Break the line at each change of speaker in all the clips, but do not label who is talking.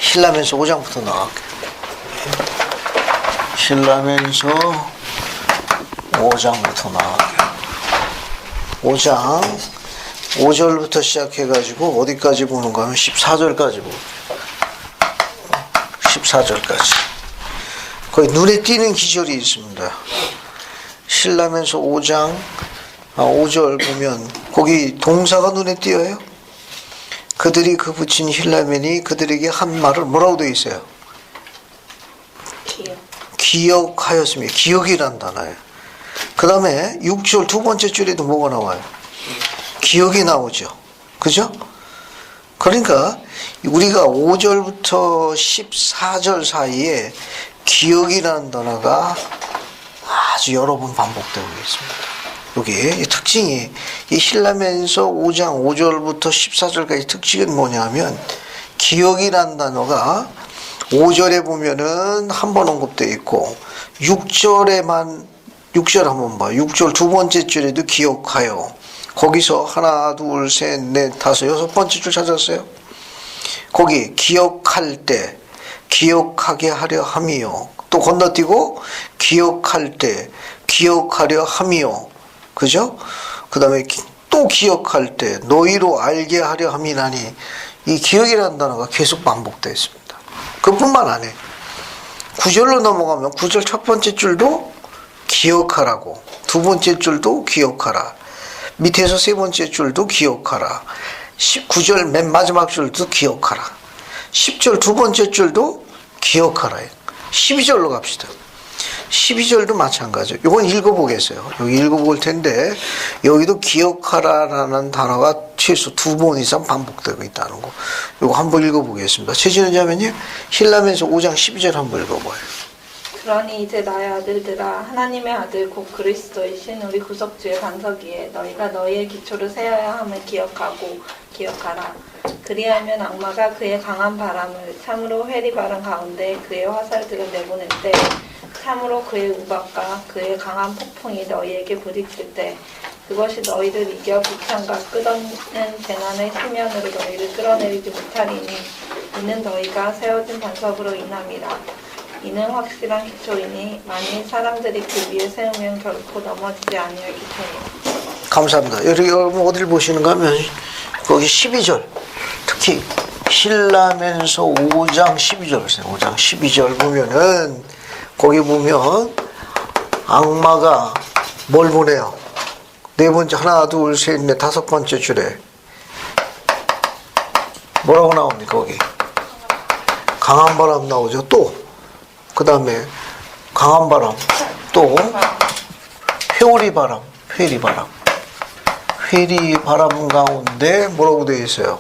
신라면서 5장부터 나갈게요. 신라면서 5장부터 나갈게요. 5장 5절부터 시작해가지고 어디까지 보는가 하면 14절까지 보고 14절까지 거의 눈에 띄는 기절이 있습니다. 신라면서 5장 5절 보면 거기 동사가 눈에 띄어요. 그들이 그 붙인 힐라면이 그들에게 한 말을 뭐라고 되어 있어요? 기억하였습니다. 기억이란 단어예요. 그 다음에 6절 두 번째 줄에도 뭐가 나와요? 기억이 나오죠. 그죠? 그러니까 우리가 5절부터 14절 사이에 기억이라는 단어가 아주 여러 번 반복되고 있습니다. 여기 특징이 이 신라면서 5장 5절부터 14절까지 특징은 뭐냐면 기억이라는 단어가 5절에 보면은 한 번 언급되어 있고 6절에만 6절 한번 봐. 6절 두 번째 줄에도 기억하여. 거기서 하나, 둘, 셋, 넷, 다섯, 여섯 번째 줄 찾았어요. 거기 기억할 때, 기억하게 하려 함이요. 또 건너뛰고 기억할 때, 기억하려 함이요. 그죠? 그 다음에 또 기억할 때, 너희로 알게 하려 함이나니. 이 기억이라는 단어가 계속 반복되어 있습니다. 그뿐만 아니에요. 9절로 넘어가면 9절 첫 번째 줄도 기억하라고, 두 번째 줄도 기억하라, 밑에서 세 번째 줄도 기억하라, 9절 맨 마지막 줄도 기억하라, 10절 두 번째 줄도 기억하라. 12절로 갑시다. 12절도 마찬가지예요. 이건 읽어보겠어요. 여기 읽어볼 텐데 여기도 기억하라라는 단어가 최소 두 번 이상 반복되고 있다는 거. 이거 한번 읽어보겠습니다. 최진우 자매님 신라면서 5장 12절 한번 읽어봐요.
그러니 이제 나의 아들들아, 하나님의 아들 곧 그리스도이신 우리 구속주의 반석 위에 너희가 너희의 기초를 세워야 함을 기억하라. 그리하면 악마가 그의 강한 바람을 참으로 회리바람 가운데 그의 화살들을 내보낼 때, 참으로 그의 우박과 그의 강한 폭풍이 너희에게 부딪힐 때, 그것이 너희를 이겨 비창과 끝없는 재난의 수면으로 너희를 끌어내리지 못하리니 이는 너희가 세워진 반석으로 인함이라. 이는 확실한 기초이니 만일 사람들이 그 위에 세우면 결코 넘어지지 아니할 기초니라.
감사합니다. 여러분 어디를 보시는가 하면 거기 12절, 특히 신라면서 5장 12절, 5장 12절 보면은 거기 보면 악마가 뭘 보내요? 네 번째, 하나, 둘, 셋, 넷, 다섯 번째 줄에 뭐라고 나옵니까? 거기 강한 바람 나오죠. 또 그 다음에 강한 바람, 또 회오리 바람 가운데 뭐라고 되어 있어요?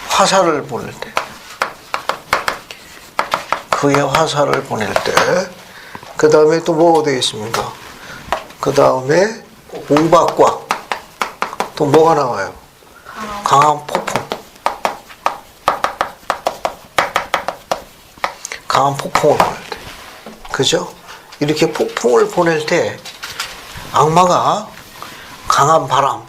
화살을 보낼 때, 그의 화살을 보낼 때, 그 다음에 또 뭐가 되어 있습니까? 그 다음에 우박과 또 뭐가 나와요? 강한 폭풍. 강한 폭풍을 보낼 때. 그죠? 이렇게 폭풍을 보낼 때 악마가 강한 바람,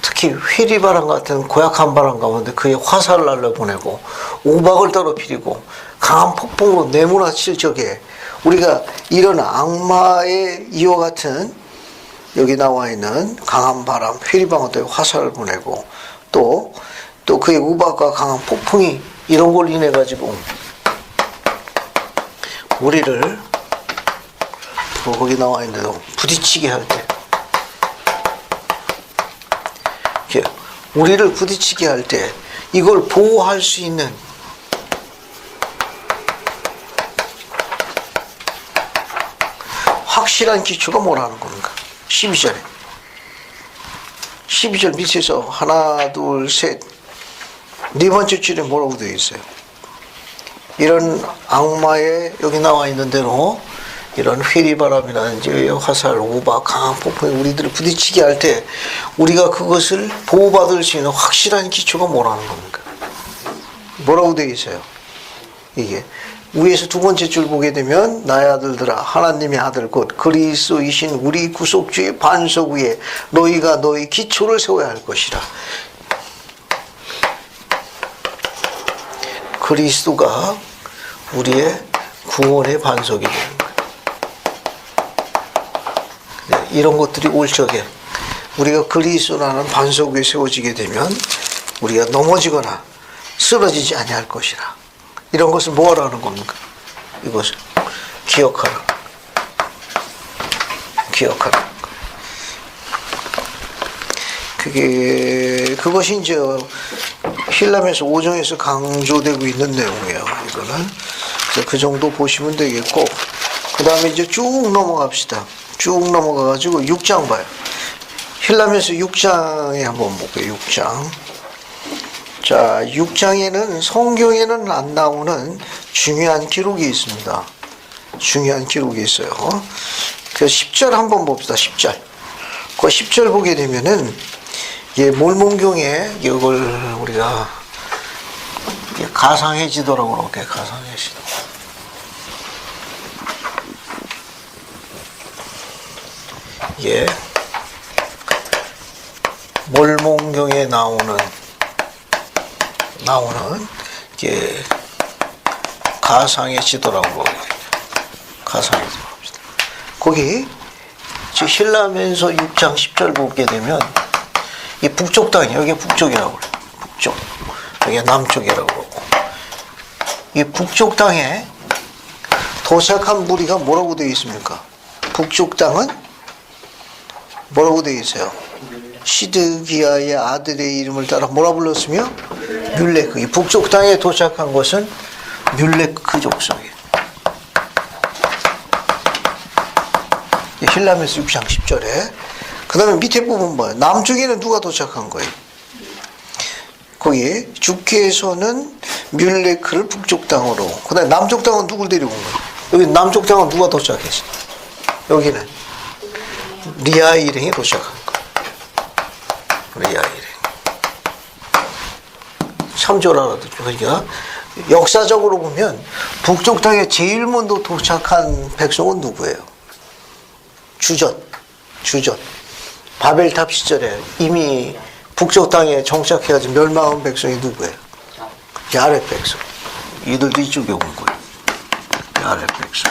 특히 회리바람 같은 고약한 바람 가운데 그의 화살을 날려보내고 우박을 떨어뜨리고 강한 폭풍으로 내몰아칠 적에 우리가 이런 악마의 이와 같은 여기 나와 있는 강한 바람, 회리바람에 화살을 보내고 또 그의 우박과 강한 폭풍이 이런 걸 인해 가지고 우리를 거기 나와 있는 대로 부딪히게 할 때, 우리를 부딪히게 할 때 이걸 보호할 수 있는 확실한 기초가 뭐라는 겁니까? 12절에 12절 밑에서 하나, 둘, 셋, 네 번째 줄에 뭐라고 되어 있어요? 이런 악마의 여기 나와 있는 대로 이런 회리바람이라든지 화살, 우박, 강한 폭풍이 우리들을 부딪히게 할 때 우리가 그것을 보호받을 수 있는 확실한 기초가 뭐라는 겁니까? 뭐라고 되어 있어요? 이게 위에서 두 번째 줄 보게 되면 나의 아들들아, 하나님의 아들 곧 그리스도이신 우리 구속주의 반석 위에 너희가 너희 기초를 세워야 할 것이라. 그리스도가 우리의 구원의 반석이 되는 거예요. 네, 이런 것들이 올 적에 우리가 그리스도라는 반석 위에 세워지게 되면 우리가 넘어지거나 쓰러지지 아니할 것이라. 이런 것을 뭐하라는 겁니까? 이것을 기억하라. 기억하라. 그것이 이제 힐람에서 5장에서 강조되고 있는 내용이에요. 이거는 그 정도 보시면 되겠고, 그 다음에 이제 쭉 넘어갑시다. 쭉 넘어가가지고 6장 봐요. 힐람에서 6장에 한번 볼게요. 6장. 자, 6장에는 성경에는 안 나오는 중요한 기록이 있습니다. 중요한 기록이 있어요. 그 10절 한번 봅시다. 10절. 그 10절 보게 되면은 몰몬경에 이걸 우리가 가상의 지도라고 그럴게. 가상의 지도. 몰몬경에 나오는 가상의 지도라고 그래요. 가상의 지도 봅시다. 거기 힐라면서 6장 10절 보게 되면 이 북쪽 땅이 여기 북쪽이라고 그래요. 북쪽. 여기 남쪽이라고 그러고. 이 북쪽 땅에 도착한 무리가 뭐라고 되어 있습니까? 북쪽 땅은 뭐라고 되어 있어요? 시드기야의 아들의 이름을 따라 뭐라 불렀으며? 뮬레크. 이 북쪽 땅에 도착한 것은 뮬레크 족속이에요. 힐라메스 6장 10절에. 그 다음에 밑에 부분 봐요. 남쪽에는 누가 도착한 거예요? 거기 주께서는 뮬레크를 북쪽 땅으로. 그 다음에 남쪽 땅은 누굴 데리고 온 거예요? 여기 남쪽 땅은 누가 도착했어? 여기는 리아 일행이 도착한 거예요. 리아 일행. 참조를 알아듣죠. 그러니까 역사적으로 보면 북쪽 땅에 제일 먼저 도착한 백성은 누구예요? 주전. 바벨탑 시절에 이미 북쪽 땅에 정착해가지고 멸망한 백성이 누구예요? 야렙 백성. 이들도 이쪽에 온 거예요. 야렙 백성.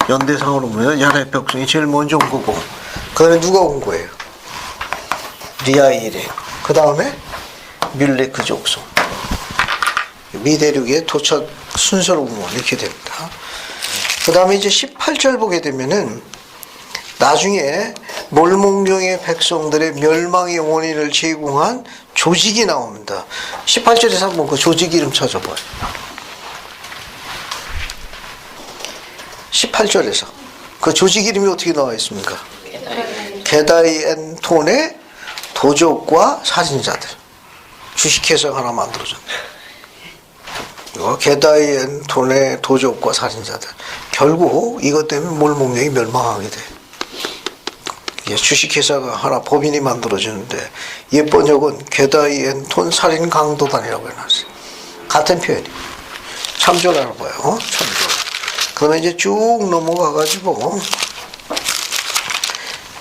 연대상으로 보면 야렙 백성이 제일 먼저 온 거고, 그 다음에 누가 온 거예요? 리아 일행. 그 다음에 뮬레크 족속. 미대륙의 도착 순서로 보면 이렇게 됩니다. 그 다음에 이제 18절 보게 되면은 나중에 몰몬경의 백성들의 멸망의 원인을 제공한 조직이 나옵니다. 18절에서 한번 그 조직 이름 찾아봐요. 18절에서 그 조직 이름이 어떻게 나와 있습니까? 게다이엔톤의 도적과 사진자들. 주식회사가 하나 만들어졌네. 이거 게다이엔톤의 도적과 사진자들. 결국 이것 때문에 몰몬경이 멸망하게 돼. 주식회사가 하나 법인이 만들어지는데 옛 번역은 게다이엔톤 살인 강도단이라고 해놨어요. 같은 표현이. 참조를 알아봐요. 참조. 그러면 이제 쭉 넘어가가지고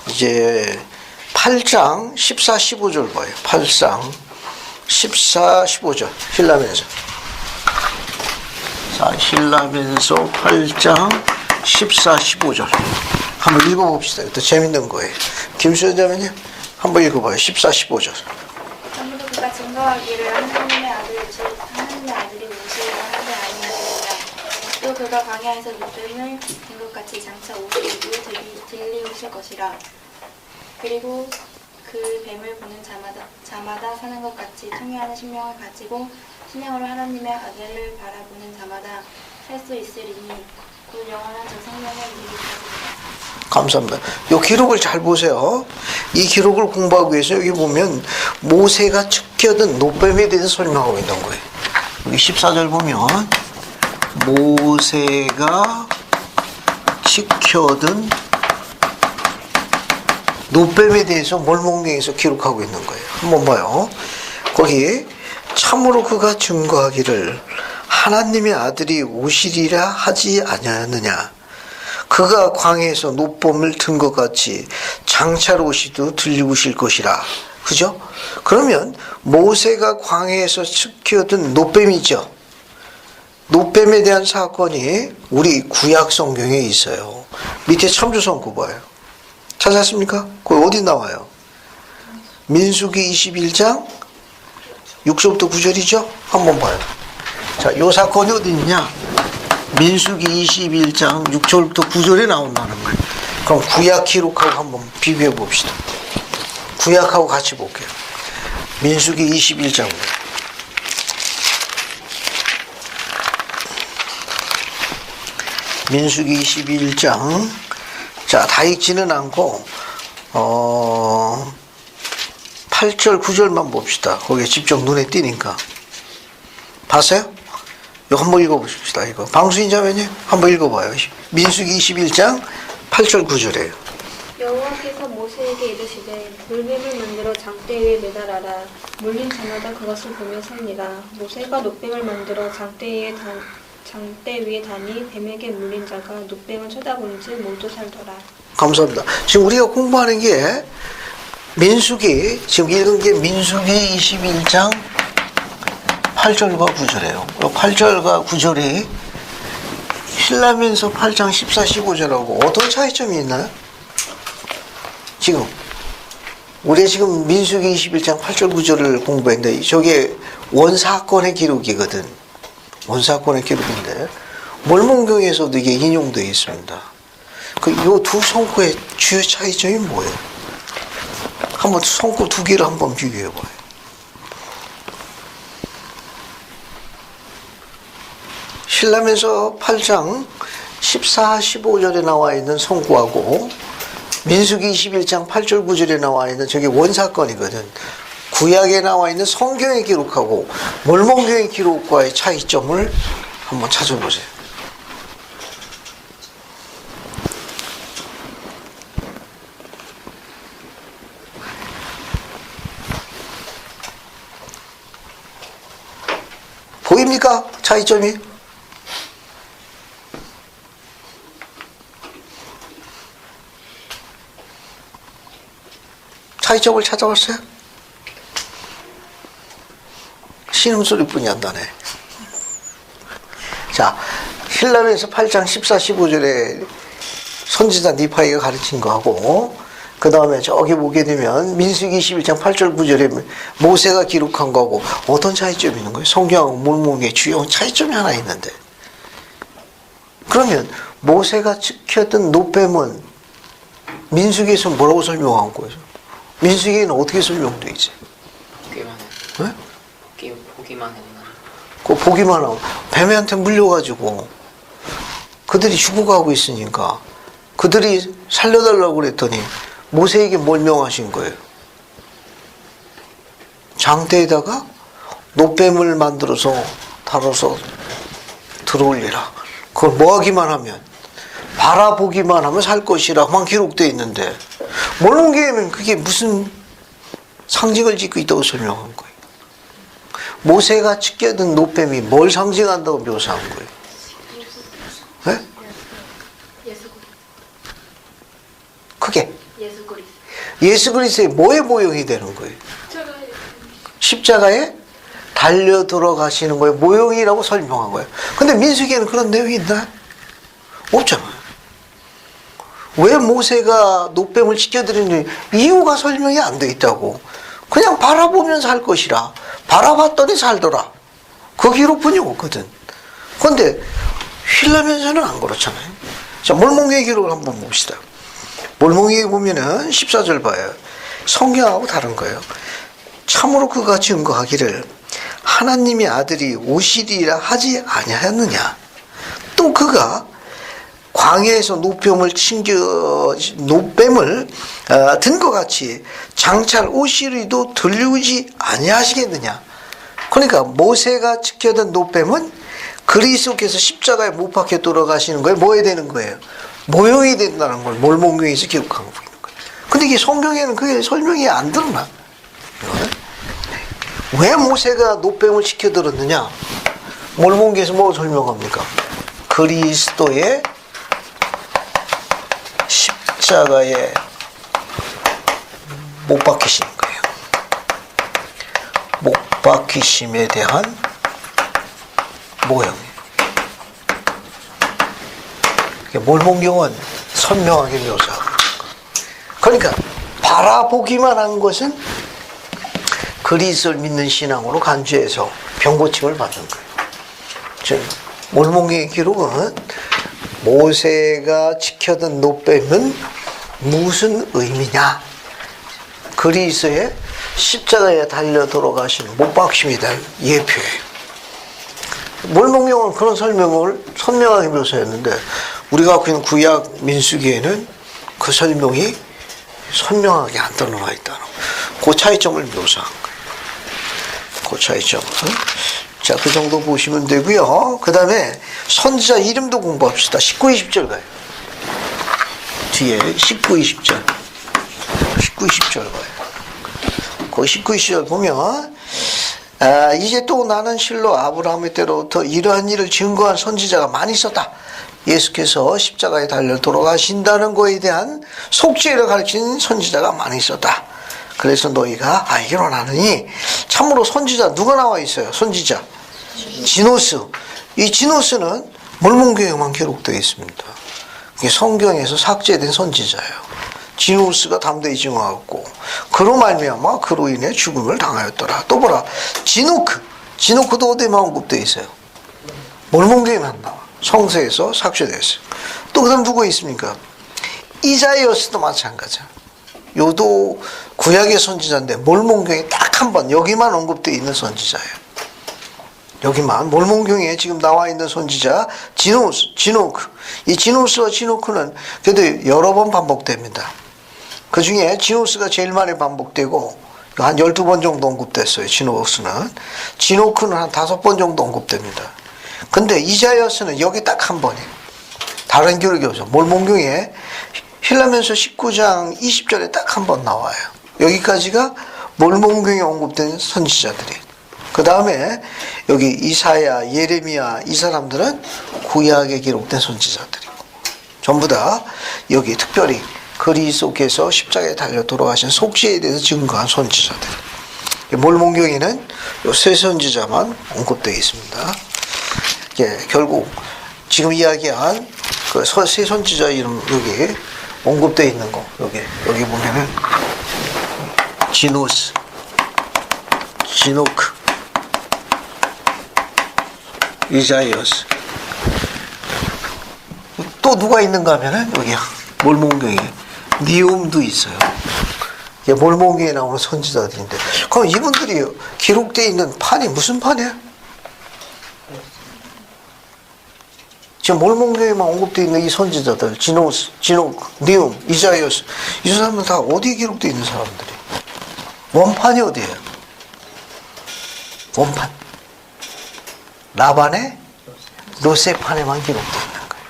이제 8장 14, 15절 봐요. 8장 14, 15절 힐라면서. 자, 힐라면서 8장 14, 15절 한번 읽어봅시다. 또 재밌는 거예요. 김수현 자매님 한번 읽어봐요. 14, 15절.
아무도 그가 증거하기를 하나님의 아들이 오시리라 하지 아니하시리라. 또 그가 광야에서 믿음을 든 것 같이 장차 오시리고 들리우실 것이라. 그리고 그 뱀을 보는 자마다 사는 것 같이 통회하는 심령을 가지고 심령으로 하나님의 아들을 바라보는 자마다 살 수 있으리니 곧 영원한 저 생명을 이루리라.
감사합니다. 이 기록을 잘 보세요. 이 기록을 공부하기 위해서 여기 보면 모세가 지켜든 노뱀에 대해서 설명하고 있는 거예요. 여기 14절 보면 모세가 지켜든 노뱀에 대해서 몰몬경에서 기록하고 있는 거예요. 한번 봐요. 거기 참으로 그가 증거하기를 하나님의 아들이 오시리라 하지 아니하느냐. 그가 광야에서 노뱀을 든 것 같이 장차로 오시도 들리우실 것이라. 그죠? 그러면 모세가 광야에서 지켜둔 노뱀이죠. 노뱀에 대한 사건이 우리 구약 성경에 있어요. 밑에 참조성구 봐요. 찾았습니까? 그거 어디 나와요? 민수기 21장 6절부터 9절이죠? 한번 봐요. 자, 요 사건이 어디 있냐? 민수기 21장 6절부터 9절에 나온다는 거예요. 그럼 구약 기록하고 한번 비교해 봅시다. 구약하고 같이 볼게요. 민수기 21장. 민수기 21장. 자, 다 읽지는 않고 8절 9절만 봅시다. 거기에 직접 눈에 띄니까. 봤어요? 이거 한번 읽어보십시다. 이거 방수인 자매님 한번 읽어봐요. 민수기 21장 8절 9절이에요.
여호와께서 모세에게 이르시되 물뱀을 만들어 장대 위에 매달아라. 물린 자마다 그것을 보며 살리라. 모세가 노뱀을 만들어 장대 위에 다니 뱀에게 물린 자가 노뱀을 쳐다보는지 모두 살더라.
감사합니다. 지금 우리가 공부하는 게 민수기, 지금 읽은 게 민수기 21장 8절과 9절이에요. 8절과 9절이 신라면서 8장 14, 15절하고 어떤 차이점이 있나요? 지금 우리 지금 민수기 21장 8절 9절을 공부했는데 저게 원사건의 기록이거든. 원사건의 기록인데 몰몬경에서도 이게 인용되어 있습니다. 이 두 성구의 주요 차이점이 뭐예요? 한번 성구 두 개를 한번 비교해 봐요. 신라면서 8장 14, 15절에 나와 있는 성구하고 민수기 21장 8절 9절에 나와 있는 저게 원사건이거든. 구약에 나와 있는 성경의 기록하고 몰몬경의 기록과의 차이점을 한번 찾아보세요. 보입니까? 차이점이? 차이점을 찾아봤어요? 신음소리뿐이 안 나네. 자, 신라면서 8장 14, 15절에 선지자 니파이가 가르친 거하고 그 다음에 저기 보게 되면 민수기 21장 8절 9절에 모세가 기록한 거하고 어떤 차이점이 있는 거예요? 성경하고 몰몬의 주요 차이점이 하나 있는데, 그러면 모세가 지켰던 노뱀은 민수기에서 뭐라고 설명한 거예요? 민수기에는 어떻게 설명되어 있어요?
보기만 해.
네?
보기만 했나?
그 보기만 하고 뱀한테 물려가지고 그들이 죽어가고 있으니까 그들이 살려달라고 그랬더니 모세에게 뭘 명하신 거예요? 장대에다가 노뱀을 만들어서 달아서 들어올리라. 그걸 뭐 하기만 하면, 바라보기만 하면 살 것이라만 기록되어 있는데 몰몬기에는 그게 무슨 상징을 짓고 있다고 설명한 거예요. 모세가 지켜둔 노뱀이 뭘 상징한다고 묘사한 거예요? 네? 크게 예수 그리스도의 뭐의 모형이 되는 거예요? 십자가에 달려 들어가시는 거예요. 모형이라고 설명한 거예요. 근데 민수기에는 그런 내용이 있나? 없잖아요. 왜 모세가 노뱀을 지켜드리는 이유가 설명이 안 돼 있다고. 그냥 바라보면서 할 것이라. 바라봤더니 살더라. 그 기록뿐이 없거든. 그런데 신라면서는 안 그렇잖아요. 자, 몰몬기의 기록을 한번 봅시다. 몰몬기에 보면은 14절 봐요. 성경하고 다른 거예요. 참으로 그가 증거하기를 하나님의 아들이 오시리라 하지 아니하였느냐. 또 그가 광야에서 노뱀을 든 것 같이 장차 오시리도 들리우지 아니하시겠느냐. 그러니까 모세가 지켜던 노뱀은 그리스도께서 십자가에 못 박혀 돌아가시는 거에 뭐 해야 되는 거예요? 모형이 된다는 걸 몰몬경에서 기록하고 있는 거예요. 근데 이게 성경에는 그게 설명이 안 드러나. 왜 모세가 노뱀을 지켜들었느냐? 몰몬경에서 뭐 설명합니까? 그리스도의 십자가에 못 박히시는 거예요. 박히심에 대한 모형이에요. 몰몬경은 선명하게 묘사하고, 그러니까 바라보기만 한 것은 그리스도를 믿는 신앙으로 간주해서 병고침을 받은 거예요. 즉 몰몬경의 기록은 모세가 지켜던 노뱀은 무슨 의미냐? 그리스도의 십자가에 달려 돌아가신 못 박힘에 대한 예표예요. 몰몬경은 그런 설명을 선명하게 묘사했는데 우리가 갖고 있는 구약 민수기에는 그 설명이 선명하게 안 드러나 있다는 그 차이점을 묘사한 거예요. 그 차이점. 자, 그 정도 보시면 되고요. 그 다음에 선지자 이름도 공부합시다. 19, 20절 가요. 뒤에 19, 20절. 19, 20절 가요. 그 19, 20절 보면 이제 또 나는 실로 아브라함의 때로부터 이러한 일을 증거한 선지자가 많이 있었다. 예수께서 십자가에 달려 돌아가신다는 것에 대한 속죄를 가르치는 선지자가 많이 있었다. 그래서 너희가 알기로 하느니 참으로 선지자 누가 나와 있어요? 선지자 지노스. 이 지노스는 몰몬교에만 기록되어 있습니다. 이게 성경에서 삭제된 선지자예요. 지노스가 담대히 증언하고 그로 말미암아 그로 인해 죽음을 당하였더라. 또 보라, 지노크도 어디에만 언급되어 있어요? 몰몬교에만 나와. 성서에서 삭제됐어요. 또 그 다음 누가 있습니까? 이사야서도 마찬가지야. 요도 구약의 선지자인데 몰몬경에 딱 한 번 여기만 언급되어 있는 선지자예요. 여기만 몰몬경에 지금 나와 있는 선지자 지노크. 이 지노스와 지노크는 그래도 여러 번 반복됩니다. 그 중에 지노스가 제일 많이 반복되고 한 12번 정도 언급됐어요. 지노크는 한 5번 정도 언급됩니다. 근데 이사야서는 여기 딱 한 번이에요. 다른 기록이 없어. 몰몬경에 힐라면서 19장 20절에 딱 한 번 나와요. 여기까지가 몰몬경에 언급된 선지자들이에요. 그 다음에 여기 이사야, 예레미야 이 사람들은 구약에 기록된 선지자들이고 전부 다 여기 특별히 그리스도께서 십자가에 달려 돌아가신 속죄에 대해서 증거한 선지자들. 몰몬경에는 이 세 선지자만 언급되어 있습니다. 예, 결국 지금 이야기한 그 세 선지자 이름 여기 언급되어 있는 거 여기 보면은 지노스, 지노크, 이사야스. 또 누가 있는가 하면은 여기 몰몬경에 니움도 있어요. 몰몬경에 나오는 선지자들인데 그럼 이분들이 기록되어 있는 판이 무슨 판이에요? 지금 몰몬경에만 언급되어 있는 이 선지자들 지노크, 니움, 이사야스 이 사람은 다 어디에 기록되어 있는 사람들이에요? 원판이 어디예요? 원판 라반의 로세판에만 기록되어 있는 거예요.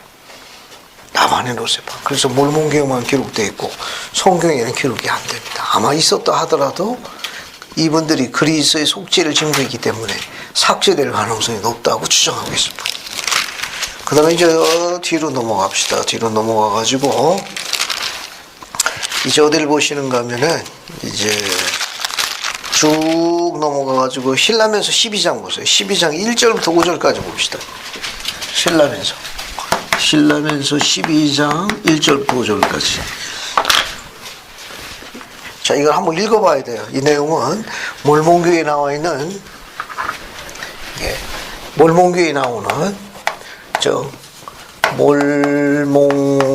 라반의 로세판. 그래서 몰몬경에만 기록되어 있고 성경에는 기록이 안 됩니다. 아마 있었다 하더라도 이분들이 그리스도의 속죄를 증거했기 때문에 삭제될 가능성이 높다고 추정하고 있습니다. 그 다음에 이제 뒤로 넘어갑시다. 뒤로 넘어가가지고 이제 어디를 보시는가 하면은 이제 쭉 넘어가가지고 힐라면서 12장 보세요. 12장 1절부터 5절까지 봅시다. 힐라면서 12장 1절부터 5절까지. 자, 이걸 한번 읽어봐야 돼요. 이 내용은 몰몬교에 나와 있는 몰몬교에 나오는 몰몬경에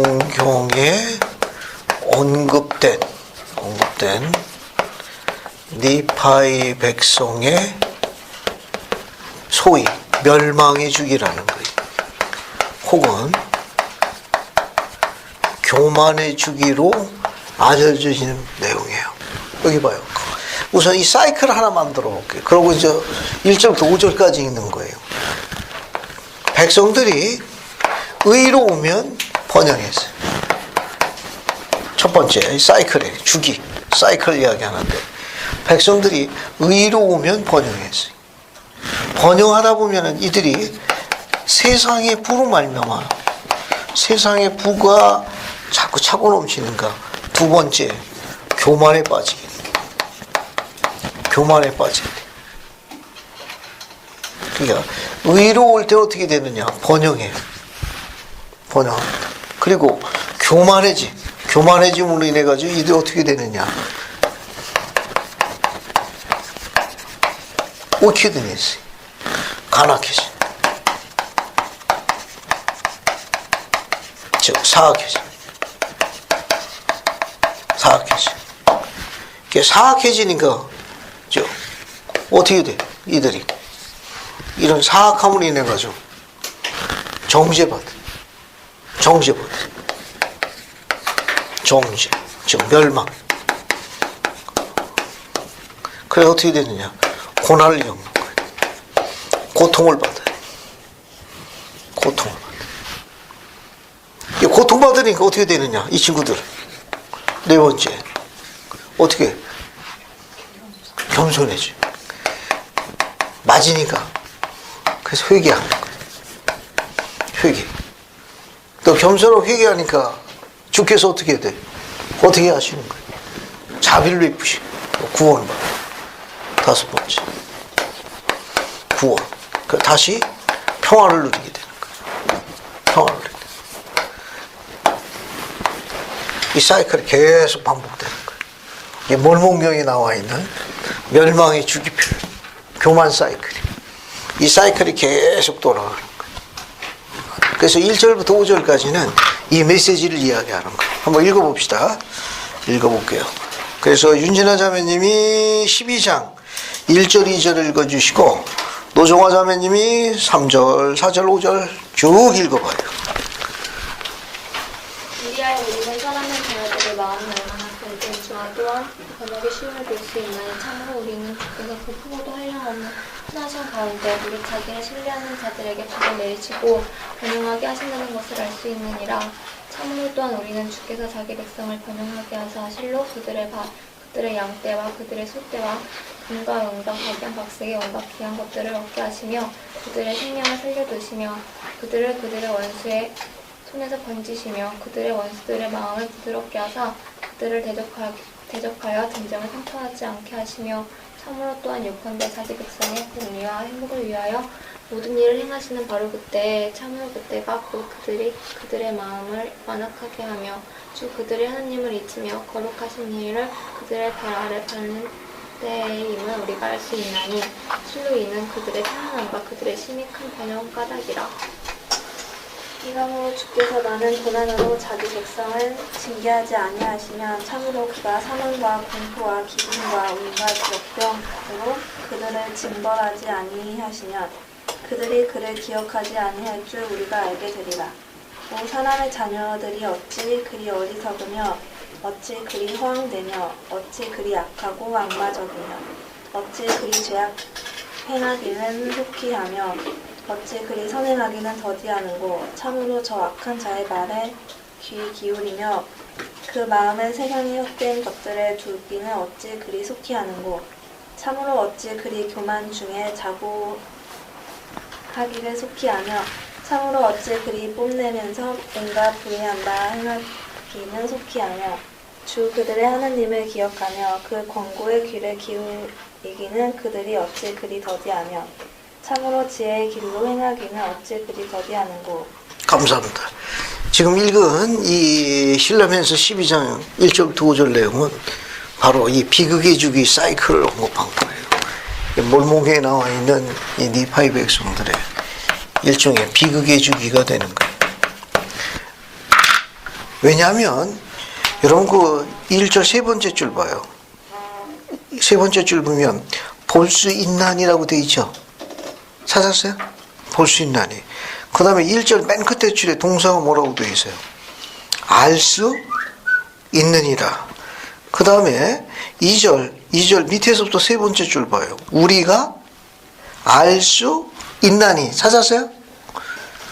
언급된 니파의 백성의 소위 멸망의 주기라는 거예요. 혹은 교만의 주기로 알려지는 내용이에요. 여기 봐요. 우선 이 사이클 하나 만들어 볼게요. 그러고 이제 1절부터 5절까지 읽는 거예요. 백성들이 의로우면 번영했어요. 첫 번째 사이클의 주기, 사이클 이야기하는데 백성들이 의로우면 번영했어요. 번영하다 보면은 이들이 세상의 부로 말미암아 세상의 부가 자꾸 차고 넘치는가. 두 번째 교만에 빠지게 돼. 교만에 빠지게 돼. 그러니까 의로울 때 어떻게 되느냐? 번영해요. 번영. 그리고 교만해짐으로 인해 가지고 이들 어떻게 되느냐? 오키드니스. 간악해짐. 즉 사악해짐. 이게 사악해지니까 어떻게 돼? 이들이 이런 사악함으로 인해 가지고 정죄, 즉 멸망. 그래 어떻게 되느냐? 고난을 겪는 거예요. 고통을 받아요. 이 고통받으니까 어떻게 되느냐? 이 친구들. 네 번째. 어떻게? 겸손해져. 맞으니까. 그래서 회개하는 거예요. 회개. 또 겸손하고 회개하니까 주께서 어떻게 돼? 어떻게 하시는 거예요? 자비를 베푸시고 구원을 받아요. 다섯 번째. 구원. 다시 평화를 누리게 되는 거예요. 평화를 누리게 되는 거예요. 이 사이클이 계속 반복되는 거예요. 이게 몰몬경에 나와 있는 멸망의 주기표, 교만 사이클이. 이 사이클이 계속 돌아가는 거예요. 그래서 1절부터 5절까지는 이 메시지를 이야기하는 거예요. 한번 읽어봅시다. 읽어볼게요. 그래서 윤진아 자매님이 12장 1절, 2절 읽어주시고 노종화 자매님이 3절, 4절, 5절 쭉 읽어봐요.
우리하여 우리는 사랑하는 자녀들의 마음이 얼마나 큰지 주와 또한 번역의 쉬움을 볼 수 있나니 참으로 우리는 주께서 그 크고도 한량없는 흔하신 가운데 우리 자기를 신뢰하는 자들에게 복을 내리시고 번영하게 하신다는 것을 알 수 있느니라. 참으로 또한 우리는 주께서 자기 백성을 번영하게 하사 실로 그들의 양떼와 그들의 소떼와 금과 은과 각양 각색의 온갖 귀한 것들을 얻게 하시며 그들의 생명을 살려두시며 그들을 그들의 원수의 손에서 건지시며 그들의 원수들의 마음을 부드럽게 하사 그들을 대적하여 진정을 상처하지 않게 하시며 참으로 또한 요컨대 자기 백성의 공리와 행복을 위하여 모든 일을 행하시는 바로 그때 참으로 그때가 곧 그들의 마음을 완악하게 하며 주 그들의 하나님을 잊으며 거룩하신 일을 그들의 발 아래 밟는 때의 임을 우리가 알 수 있나니 실로 이는 그들의 평안함과 그들의 심히 큰 번영 까닭이라. 이러므로 주께서 나는 고난으로 자기 백성을 징계하지 아니하시면 참으로 그가 사망과 공포와 기근과 온갖 역병 등으로 그들을 징벌하지 아니하시면 그들이 그를 기억하지 아니할 줄 우리가 알게 되리라. 오 사람의 자녀들이 어찌 그리 어리석으며 어찌 그리 허황되며 어찌 그리 악하고 악마적이며 어찌 그리 죄악 행하기는 속히 하며 어찌 그리 선행하기는 더디하는고 참으로 저 악한 자의 말에 귀 기울이며 그 마음은 세상의 헛된 것들에 두기는 어찌 그리 속히 하는고 참으로 어찌 그리 교만 중에 자고하기를 속히 하며 참으로 어찌 그리 뽐내면서 온갖 불의한 바 행하기는 속히 하며 주 그들의 하나님을 기억하며 그 권고의 귀를 기울이기는 그들이 어찌 그리 더디하며 참으로 지혜의 길로 행하기는 어찌 그리 더디하는고. 감사합니다. 지금 읽은 이 신라면서 12장 1절부터 5절 내용은 바로 이 비극의 주기 사이클을 언급한 거예요. 몰몬경에 나와 있는 이 니파의 백성들의 일종의 비극의 주기가 되는 거예요. 왜냐하면 여러분 그 1절 세 번째 줄 봐요. 세 번째 줄 보면 볼 수 있나니라고 되어 있죠. 찾았어요? 볼 수 있나니. 그 다음에 1절 맨 끝에 줄에 동사가 뭐라고 되어 있어요? 알 수 있느니라. 그 다음에 2절 밑에서부터 세 번째 줄 봐요. 우리가 알 수 있나니. 찾았어요?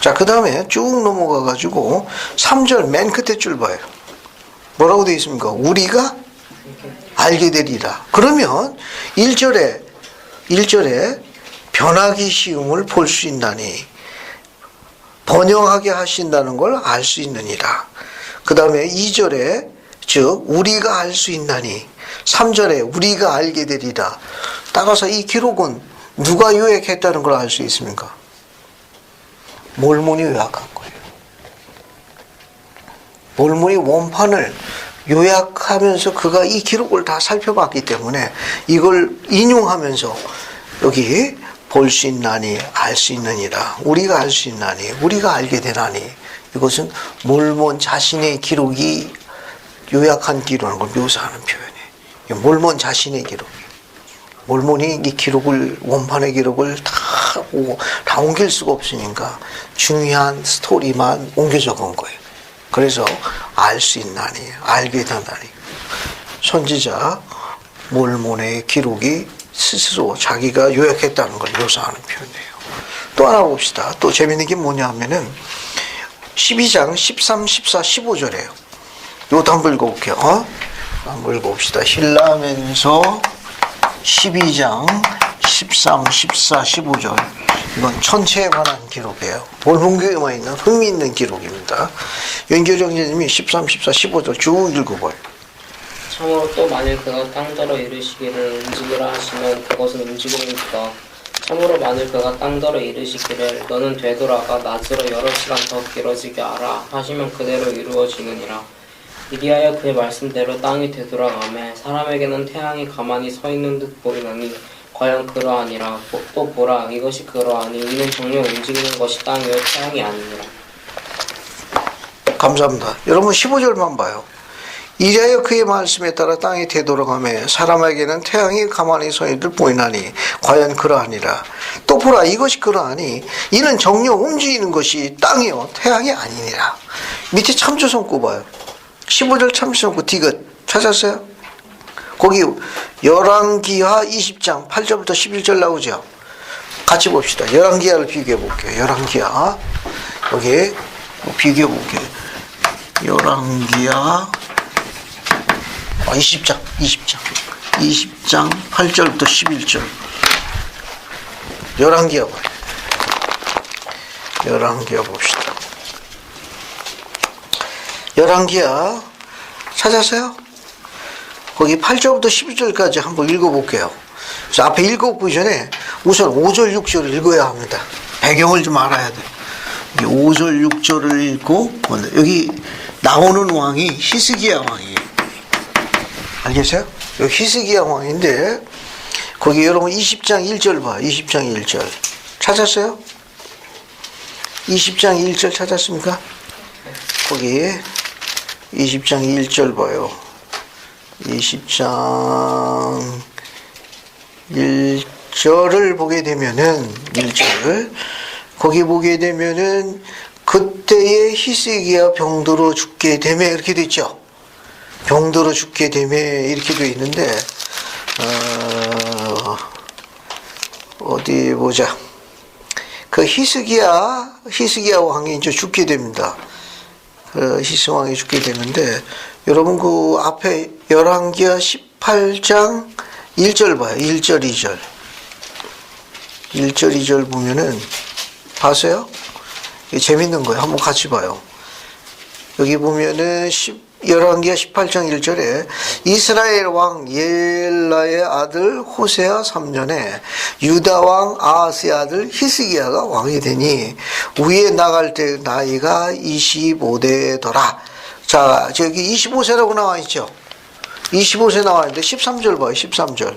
자, 그 다음에 쭉 넘어가 가지고 3절 맨 끝에 줄 봐요. 뭐라고 되어 있습니까? 우리가 알게 되리라. 그러면 1절에 변하기 쉬움을 볼 수 있나니 번영하게 하신다는 걸 알 수 있느니라. 그 다음에 2절에 즉 우리가 알 수 있나니 3절에 우리가 알게 되리라. 따라서 이 기록은
누가 요약했다는 걸 알 수 있습니까? 몰몬이 요약한 거예요. 몰몬이 원판을 요약하면서 그가 이 기록을 다 살펴봤기 때문에 이걸 인용하면서 여기 볼 수 있나니 알 수 있느니라. 우리가 알 수 있나니 우리가 알게 되나니. 이것은 몰몬 자신의 기록이 요약한 기록을 묘사하는 표현이에요. 몰몬 자신의 기록. 몰몬이 이 기록을, 원판의 기록을 다 보고 다 옮길 수가 없으니까 중요한 스토리만 옮겨 적은 거예요. 그래서 알 수 있나니, 알게 되나니. 선지자 몰몬의 기록이 스스로 자기가 요약했다는 걸 묘사하는 표현이에요. 또 하나 봅시다. 또 재밌는 게 뭐냐 하면은 12장 13, 14, 15절이에요. 이것도 한번 읽어볼게요. 한번 읽어봅시다. 힐라면서 12장 13, 14, 15절. 이건 천체에 관한 기록이에요. 몰몬교에만 있는 흥미있는 기록입니다. 연결정제님이 13, 14, 15절 쭉 읽어봐요.
참으로 또 만일 그가 땅더러 이르시기를 움직이라 하시면 그것은 움직이니까 참으로 만일 그가 땅더러 이르시기를 너는 되돌아가 낮으로 여러 시간 더 길어지게 하라 하시면 그대로 이루어지느니라. 이리하여 그의 말씀대로 땅이 되돌아가매 사람에게는 태양이 가만히 서 있는 듯 보이나니 과연 그러하니라. 또 보라 이것이 그러하니 이는 정녕 움직이는 것이 땅이요 태양이 아니니라.
감사합니다. 여러분 15절만 봐요. 이리하여 그의 말씀에 따라 땅이 되돌아가매 사람에게는 태양이 가만히 서 있는 듯 보이나니 과연 그러하니라. 또 보라 이것이 그러하니 이는 정녕 움직이는 것이 땅이요 태양이 아니니라. 밑에 참조성구 봐요. 15절 참조성구 디귿 찾았어요? 거기 열왕기하 20장 8절부터 11절 나오죠. 같이 봅시다. 열왕기하를 비교해 볼게요. 열왕기하 여기 비교해 볼게요. 열왕기하 20장 8절부터 11절. 열왕기하 봐요. 열왕기하 봅시다. 열왕기하 찾았어요? 거기 8절부터 12절까지 한번 읽어볼게요. 그래서 앞에 읽어보기 전에 우선 5절, 6절을 읽어야 합니다. 배경을 좀 알아야 돼요. 5절, 6절을 읽고 여기 나오는 왕이 히스기야 왕이에요. 알겠어요? 여기 히스기야 왕인데 거기 여러분 20장 1절 봐. 20장 1절 찾았어요? 20장 1절 찾았습니까? 거기 20장 1절 봐요. 20장 1절을 보게 되면은 1절 거기 보게 되면은 그때에 히스기야 병들어 죽게 되매 이렇게 돼 있죠. 병들어 죽게 되매 이렇게 돼 있는데 어디 보자. 그 히스기야 왕이 이제 죽게 됩니다. 히스 왕이 죽게 되는데 여러분 그 앞에 열왕기하 18장 1절 봐요. 1절 2절 1절 2절 보면은 봤어요? 이게 재밌는 거예요. 한번 같이 봐요. 여기 보면은 열왕기하 18장 1절에 이스라엘 왕 예엘라의 아들 호세아 3년에 유다 왕 아하스의 아들 히스기야가 왕이 되니 위에 나갈 때 나이가 25대더라. 자, 저기 25세라고 나와 있죠. 25세 나와 있는데 13절 봐요. 13절.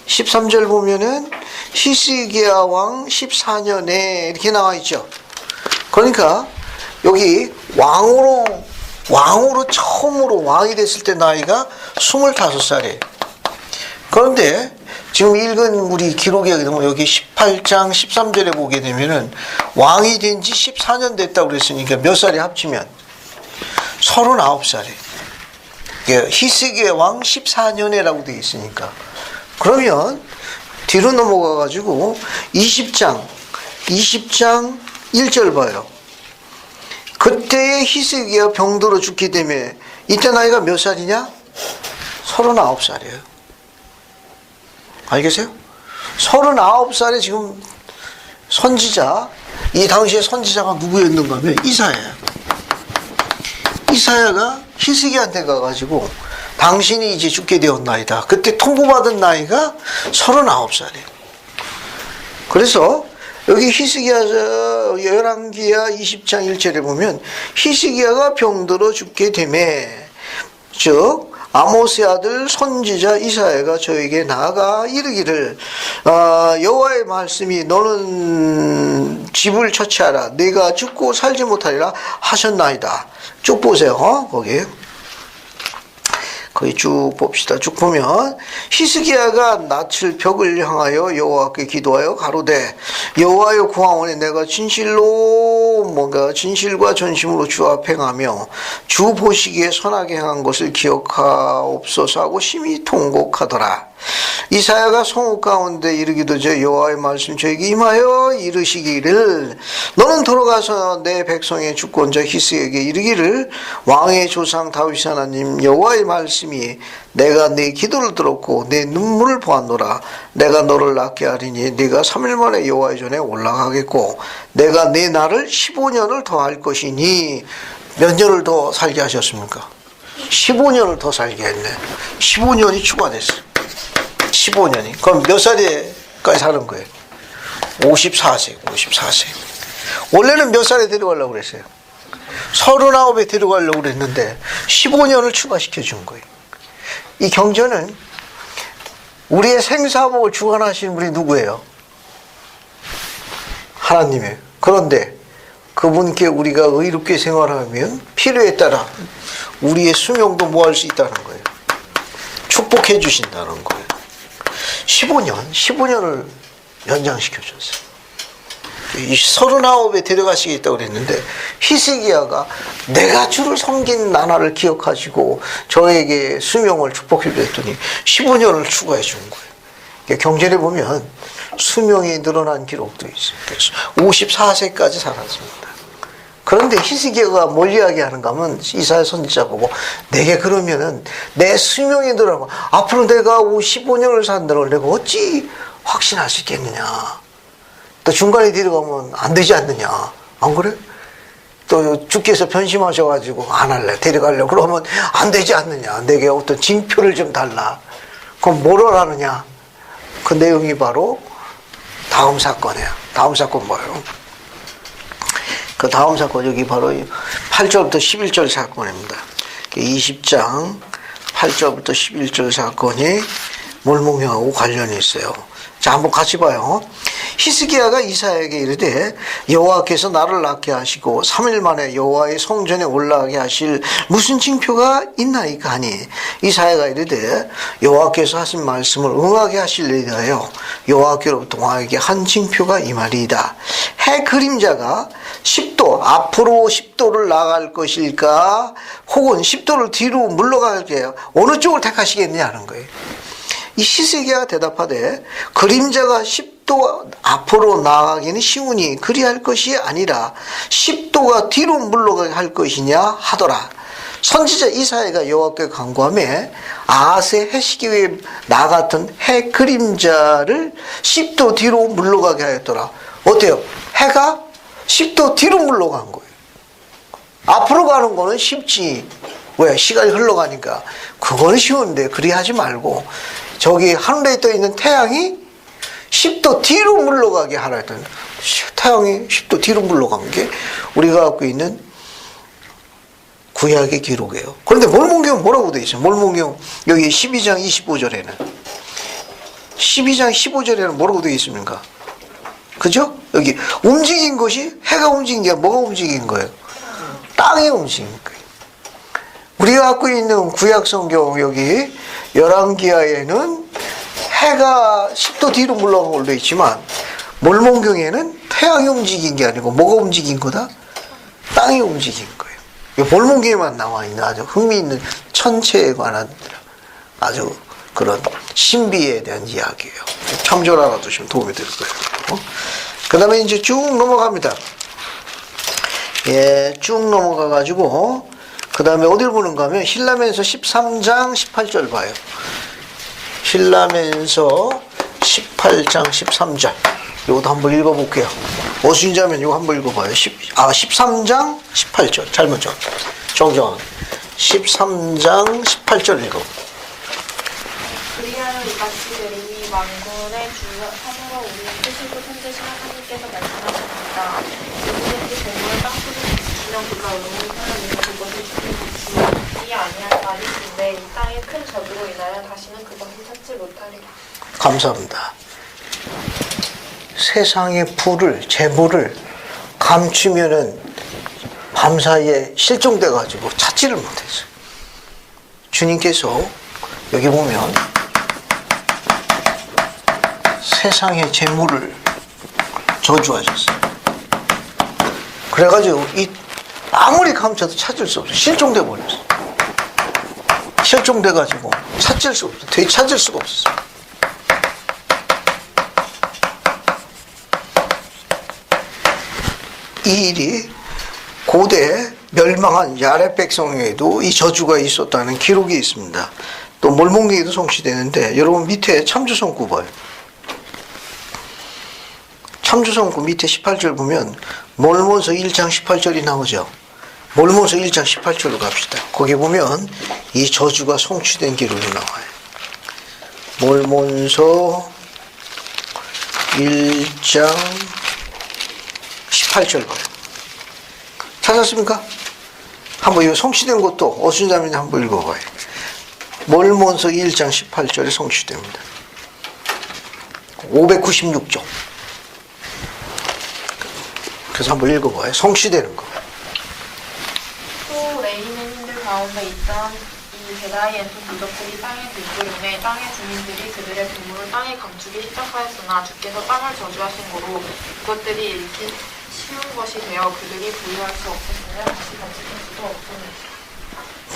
13절 보면은 히스기야 왕 14년에 이렇게 나와 있죠. 그러니까 여기 왕으로 처음으로 왕이 됐을 때 나이가 25살이에요. 그런데 지금 읽은 우리 기록에 여기 18장 13절에 보게 되면은 왕이 된 지 14년 됐다고 그랬으니까 몇 살이 합치면 39살이에요. 히스기야 왕 14년에라고 되어 있으니까. 그러면 뒤로 넘어가 가지고 20장 1절 봐요. 그때에 히스기야 병들어 죽기 때문에 이때 나이가 몇 살이냐? 39살이에요. 알겠어요? 39살에 지금 선지자, 이 당시에 선지자가 누구였는가 하면 이사야예요. 이사야가 히스기야한테 가가지고 당신이 이제 죽게 되었나이다. 그때 통보받은 나이가 39살이에요. 그래서 여기 히스기야 열왕기야 20장 1절에 보면 히스기야가 병들어 죽게 되매 즉 아모스의 아들 선지자 이사야가 저에게 나아가 이르기를 여호와의 말씀이 너는 집을 처치하라 내가 죽고 살지 못하리라 하셨나이다. 쭉 보세요. 거기 쭉 봅시다. 쭉 보면 히스기야가 낯을 벽을 향하여 여호와께 기도하여 가로되 여호와여 구하오니 내가 진실과 전심으로 주 앞에 행하며 주 보시기에 선하게 행한 것을 기억하옵소서 하고 심히 통곡하더라. 이사야가 성읍 가운데 이르기도 저 여호와의 말씀 저에게 임하여 이르시기를 너는 돌아가서 내 백성의 주권자 히스기야에게 이르기를 왕의 조상 다윗 하나님 여호와의 말씀이 내가 네 기도를 들었고 내 눈물을 보았노라. 내가 너를 낫게 하리니 네가 3일 만에 여호와의 전에 올라가겠고 내가 네 날을 15년을 더 할 것이니 몇 년을 더 살게 하셨습니까? 15년을 더 살게 했네. 15년이 추가됐어요. 15년이. 그럼 몇 살에까지 사는 거예요? 54세. 원래는 몇 살에 데려가려고 그랬어요? 39에 데려가려고 그랬는데 15년을 추가시켜 준 거예요. 이 경전은 우리의 생사복을 주관하시는 분이 누구예요? 하나님이에요. 그런데 그분께 우리가 의롭게 생활하면 필요에 따라 우리의 수명도 뭐 할 수 있다는 거예요. 축복해 주신다는 거예요. 15년을 연장시켜 줬어요. 39에 데려가시겠다고 그랬는데 히스기야가 내가 주를 섬긴 나날을 기억하시고 저에게 수명을 축복해 줬더니 15년을 추가해 준 거예요. 경전에 보면 수명이 늘어난 기록도 있어요. 그래서 54세까지 살았습니다. 그런데 히스기야가 뭘 이야기하는가 하면 이사야 선지자 보고 내게 그러면은 내 수명이 늘어나면 앞으로 내가 15년을 산다는 걸 내가 어찌 확신할 수 있겠느냐. 또 중간에 데려가면 안 되지 않느냐. 안 그래? 또 주께서 변심하셔가지고 안 할래. 데려가려고 그러면 안 되지 않느냐. 내게 어떤 징표를 좀 달라. 그럼 뭘 하느냐. 그 내용이 바로 다음 사건이에요. 다음 사건 뭐예요? 그 다음 사건 여기 바로 8절부터 11절 사건입니다. 20장 8절부터 11절 사건이 몰목령하고 관련이 있어요. 자, 한번 같이 봐요. 히스기야가 이사야에게 이르되 여호와께서 나를 낫게 하시고 3일 만에 여호와의 성전에 올라가게 하실 무슨 징표가 있나이까 하니 이사야가 이르되 여호와께서 하신 말씀을 응하게 하실래 하여 여호와께로부터 왕에게 한 징표가 이 말이다. 해 그림자가 10도 앞으로 10도를 나갈 것일까 혹은 10도를 뒤로 물러갈게요. 어느 쪽을 택하시겠느냐 하는 거예요. 이 히스기야가 대답하되 그림자가 10도 앞으로 나가기는 쉬우니 그리할 것이 아니라 10도가 뒤로 물러가게 할 것이냐 하더라. 선지자 이사야가 여호와께 간구하며 아하스의 해시기 위에 나 같은 해 그림자를 10도 뒤로 물러가게 하였더라. 어때요? 해가 10도 뒤로 물러간 거예요. 앞으로 가는 거는 쉽지. 왜? 시간이 흘러가니까. 그거는 쉬운데 그리 하지 말고 저기 하늘에 떠 있는 태양이 10도 뒤로 물러가게 하라 했더니 태양이 10도 뒤로 물러간 게 우리가 갖고 있는 구약의 기록이에요. 그런데 몰몬경 뭐라고 되어 있어요? 몰몬경 여기 12장 25절에는 12장 15절에는 뭐라고 되어 있습니까? 그죠? 여기 움직인 것이 해가 움직인 게 뭐가 움직인 거예요? 땅이 움직인 거예요. 우리가 갖고 있는 구약 성경 여기 열왕기하에는 해가 10도 뒤로 물러간 걸로 있지만 몰몬경에는 태양이 움직인 게 아니고 뭐가 움직인 거다? 땅이 움직인 거예요. 몰몬경에만 나와 있는 아주 흥미있는 천체에 관한 아주 그런 신비에 대한 이야기예요. 참조를 알아두시면 도움이 될 거예요. 그 다음에 이제 쭉 넘어갑니다. 예, 쭉 넘어가가지고 그 다음에 어디를 보는가 하면 힐라면서 13장 18절 봐요. 힐라면서 18장 13절 이것도 한번 읽어볼게요. 어순자면 이거 한번 읽어봐요. 13장 18절 잘못 정정 13장 18절 읽어.
그리하여 이같이 되리니 만군의 주 하늘과 우리의 크시고 천재신 하나님께서 말씀하셨습니다. 누구든지 재물을 땅속에 주시면 그가 의로운 사람이면 그것을 주시지 아니할 날이 있는데 이 땅의 큰 저주로 인하여 다시는 그것을 찾지 못하리라.
감사합니다. 세상의 부를, 재물을 감추면은 밤사이에 실종돼가지고 찾지를 못했어요. 주님께서 여기 보면 세상의 재물을 저주하셨어요. 그래가지고 아무리 감춰도 찾을 수 없어요. 실종돼 버렸어요. 실종돼가지고 찾을 수 없어요. 되찾을 수가 없었어요. 이 일이 고대 멸망한 야렙 백성에도 이 저주가 있었다는 기록이 있습니다. 또 몰몬기에도 성취되는데 여러분 밑에 참조성구 봐요. 참조성구 밑에 18절 보면 몰몬서 1장 18절이 나오죠. 몰몬서 1장 18절로 갑시다. 거기 보면 이 저주가 성취된 기록이 나와요. 몰몬서 1장 18절 봐요. 찾았습니까? 한번 이 성취된 것도 어순자매님 한번 읽어봐요. 몰몬서 1장 18절에 성취됩니다. 596쪽. 그래서 한번 읽어봐요. 성취되는 거.
또 레이민들 가운데 있던 이 베다의 엔토 부족들이 땅에 들끓음에 땅의 주민들이 그들의 부물을 땅에 감추기 시작하였으나 주께서 땅을 저주하신 고로 그것들이 잃기 쉬운 것이 되어 그들이 부유할 수 없었으며 다시 거칠 수도 없었습니다.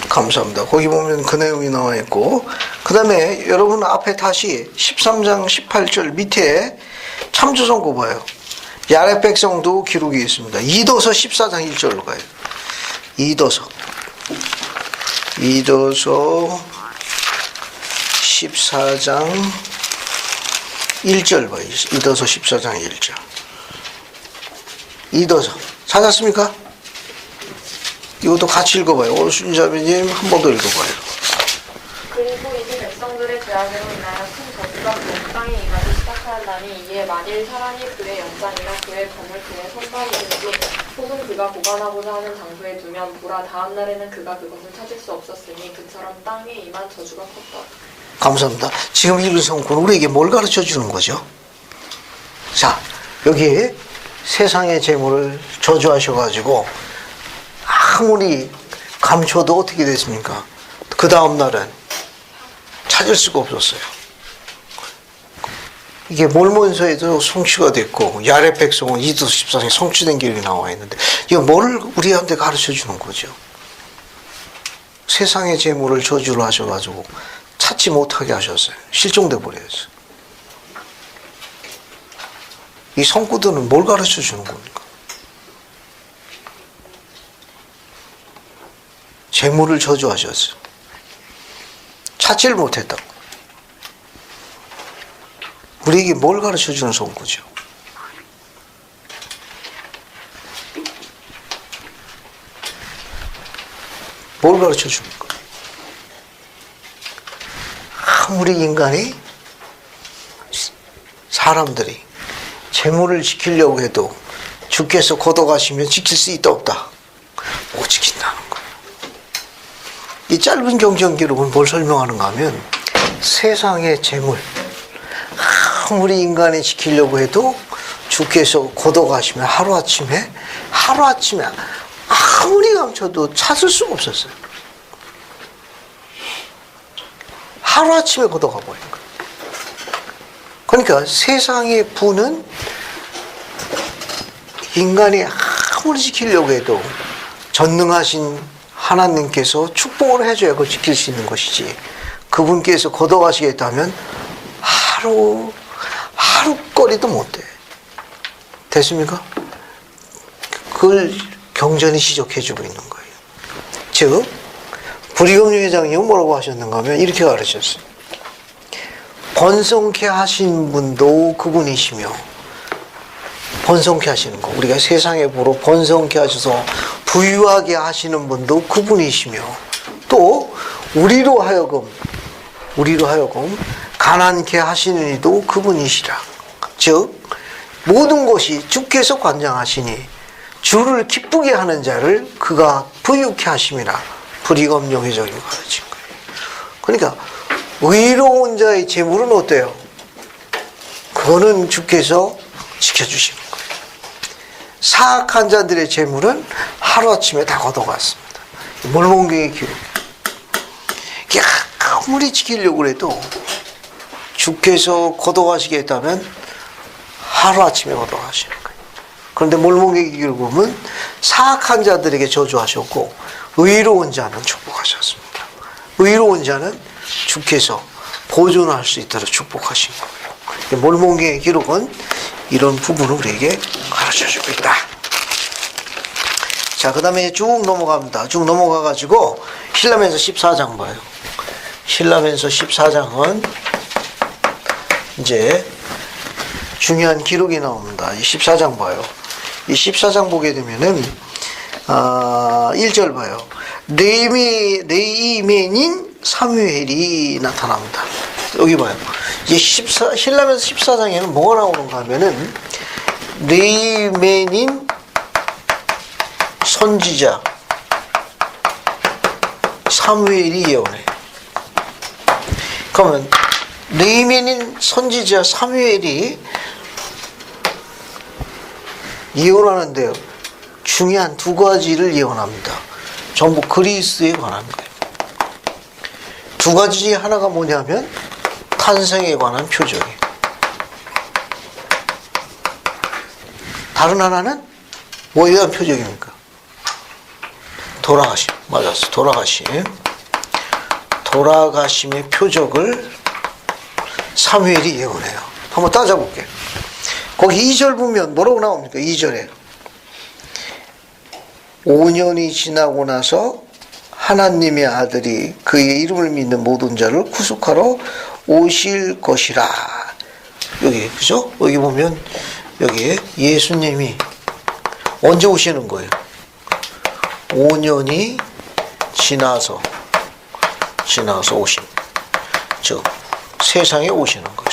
감사합니다. 거기 보면 그 내용이 나와 있고, 그 다음에 여러분 앞에 다시 13장 18절 밑에 참조선고 봐요. 야렙 백성도 기록이 있습니다. 이도서 14장 1절로 가요. 이도서 14장 1절 봐요. 이도서 14장 1절. 이도서 찾았습니까? 이것도 같이 읽어봐요. 오순자매님 한 번 더 읽어봐요.
그리고 이제 백성들의 죄악으로 인하여 큰 저주가 그 땅에 임하기 시작하였나니 이에 만일 사람이 그의 연장이나 그의 검을 그의 손발이든지 혹은 그가 보관하고자 하는 장소에 두면 보라 다음 날에는 그가 그것을 찾을 수 없었으니 그처럼 땅에 임한 저주가 컸다.
감사합니다. 지금 읽은 성구는 우리에게 뭘 가르쳐 주는 거죠? 자, 여기 세상의 재물을 저주하셔가지고 아무리 감춰도 어떻게 됐습니까? 그 다음 날은 찾을 수가 없었어요. 이게 몰몬서에도 성취가 됐고 야렙 백성은 이도서 14장에 성취된 기록이 나와 있는데 이거 뭘 우리한테 가르쳐 주는 거죠? 세상의 재물을 저주를 하셔가지고 찾지 못하게 하셨어요. 실종돼 버렸어요. 이 성구들은 뭘 가르쳐 주는 겁니까? 재물을 저주하셨어요. 찾지를 못했다고. 우리에게 뭘 가르쳐 주는 성구죠? 뭘 가르쳐 줍니까? 아무리 인간이, 사람들이 재물을 지키려고 해도 주께서 걷어가시면 지킬 수 있다 없다? 못 지킨다는 거예요. 이 짧은 경전 기록은 뭘 설명하는가 하면 세상의 재물, 아무리 인간이 지키려고 해도 주께서 걷어가시면 하루아침에 아무리 감춰도 찾을 수가 없었어요. 하루아침에 걷어가 버린 거예요. 그러니까 세상의 부는 인간이 아무리 지키려고 해도 전능하신 하나님께서 축복을 해줘야 그걸 지킬 수 있는 것이지, 그분께서 걷어가시겠다면 하루거리도 못 돼. 됐습니까? 그걸 경전이 지적해주고 있는 거예요. 즉 불이금류 회장이 뭐라고 하셨는가 하면 이렇게 가르쳤어요. 번성케 하신 분도 그분이시며, 번성케 하시는 거, 우리가 세상의 부로 번성케 하셔서 부유하게 하시는 분도 그분이시며, 또 우리로 하여금 가난케 하시는 이도 그분이시라. 즉 모든 것이 주께서 관장하시니 주를 기쁘게 하는 자를 그가 부유케 하심이라. 불이검용 회적이 가르친 거예요. 그러니까 의로운 자의 재물은 어때요? 그거는 주께서 지켜주시는 거예요. 사악한 자들의 재물은 하루아침에 다 걷어갔습니다. 몰몬경의 기록. 이게 아무리 지키려고 해도 주께서 걷어가시겠다면 하루아침에 걷어가시는 거예요. 그런데 몰몬경의 기록을 보면 사악한 자들에게 저주하셨고 의로운 자는 축복하셨습니다. 의로운 자는 주께서 보존할 수 있도록 축복하신 거예요. 몰몬경의 기록은 이런 부분을 우리에게 가르쳐주고 있다. 자, 그 다음에 쭉 넘어갑니다. 쭉 넘어가가지고 신라면서 14장 봐요. 신라면서 14장은 이제 중요한 기록이 나옵니다. 이 14장 봐요. 이 14장 보게 되면은 1절 봐요. 레이멘인 사무엘이 나타납니다. 여기 봐요. 이제 신라면서 14장에는 뭐가 나오는가 하면은 레이멘인 선지자 사무엘이 예언해. 그러면 레이멘인 선지자 사무엘이 예언하는데요. 중요한 두 가지를 예언합니다. 전부 그리스도에 관한 거예요. 두 가지 중에 하나가 뭐냐면 탄생에 관한 표적이에요. 다른 하나는 뭐에 대한 표적입니까? 돌아가심. 맞았어. 돌아가심. 돌아가심의 표적을 사무엘이 예언해요. 한번 따져볼게요. 거기 2절 보면 뭐라고 나옵니까? 2절에 5년이 지나고 나서 하나님의 아들이 그의 이름을 믿는 모든 자를 구속하러 오실 것이라. 여기 그죠? 여기 보면 여기 예수님이 언제 오시는 거예요? 5년이 지나서 오신, 즉 세상에 오시는 거예요.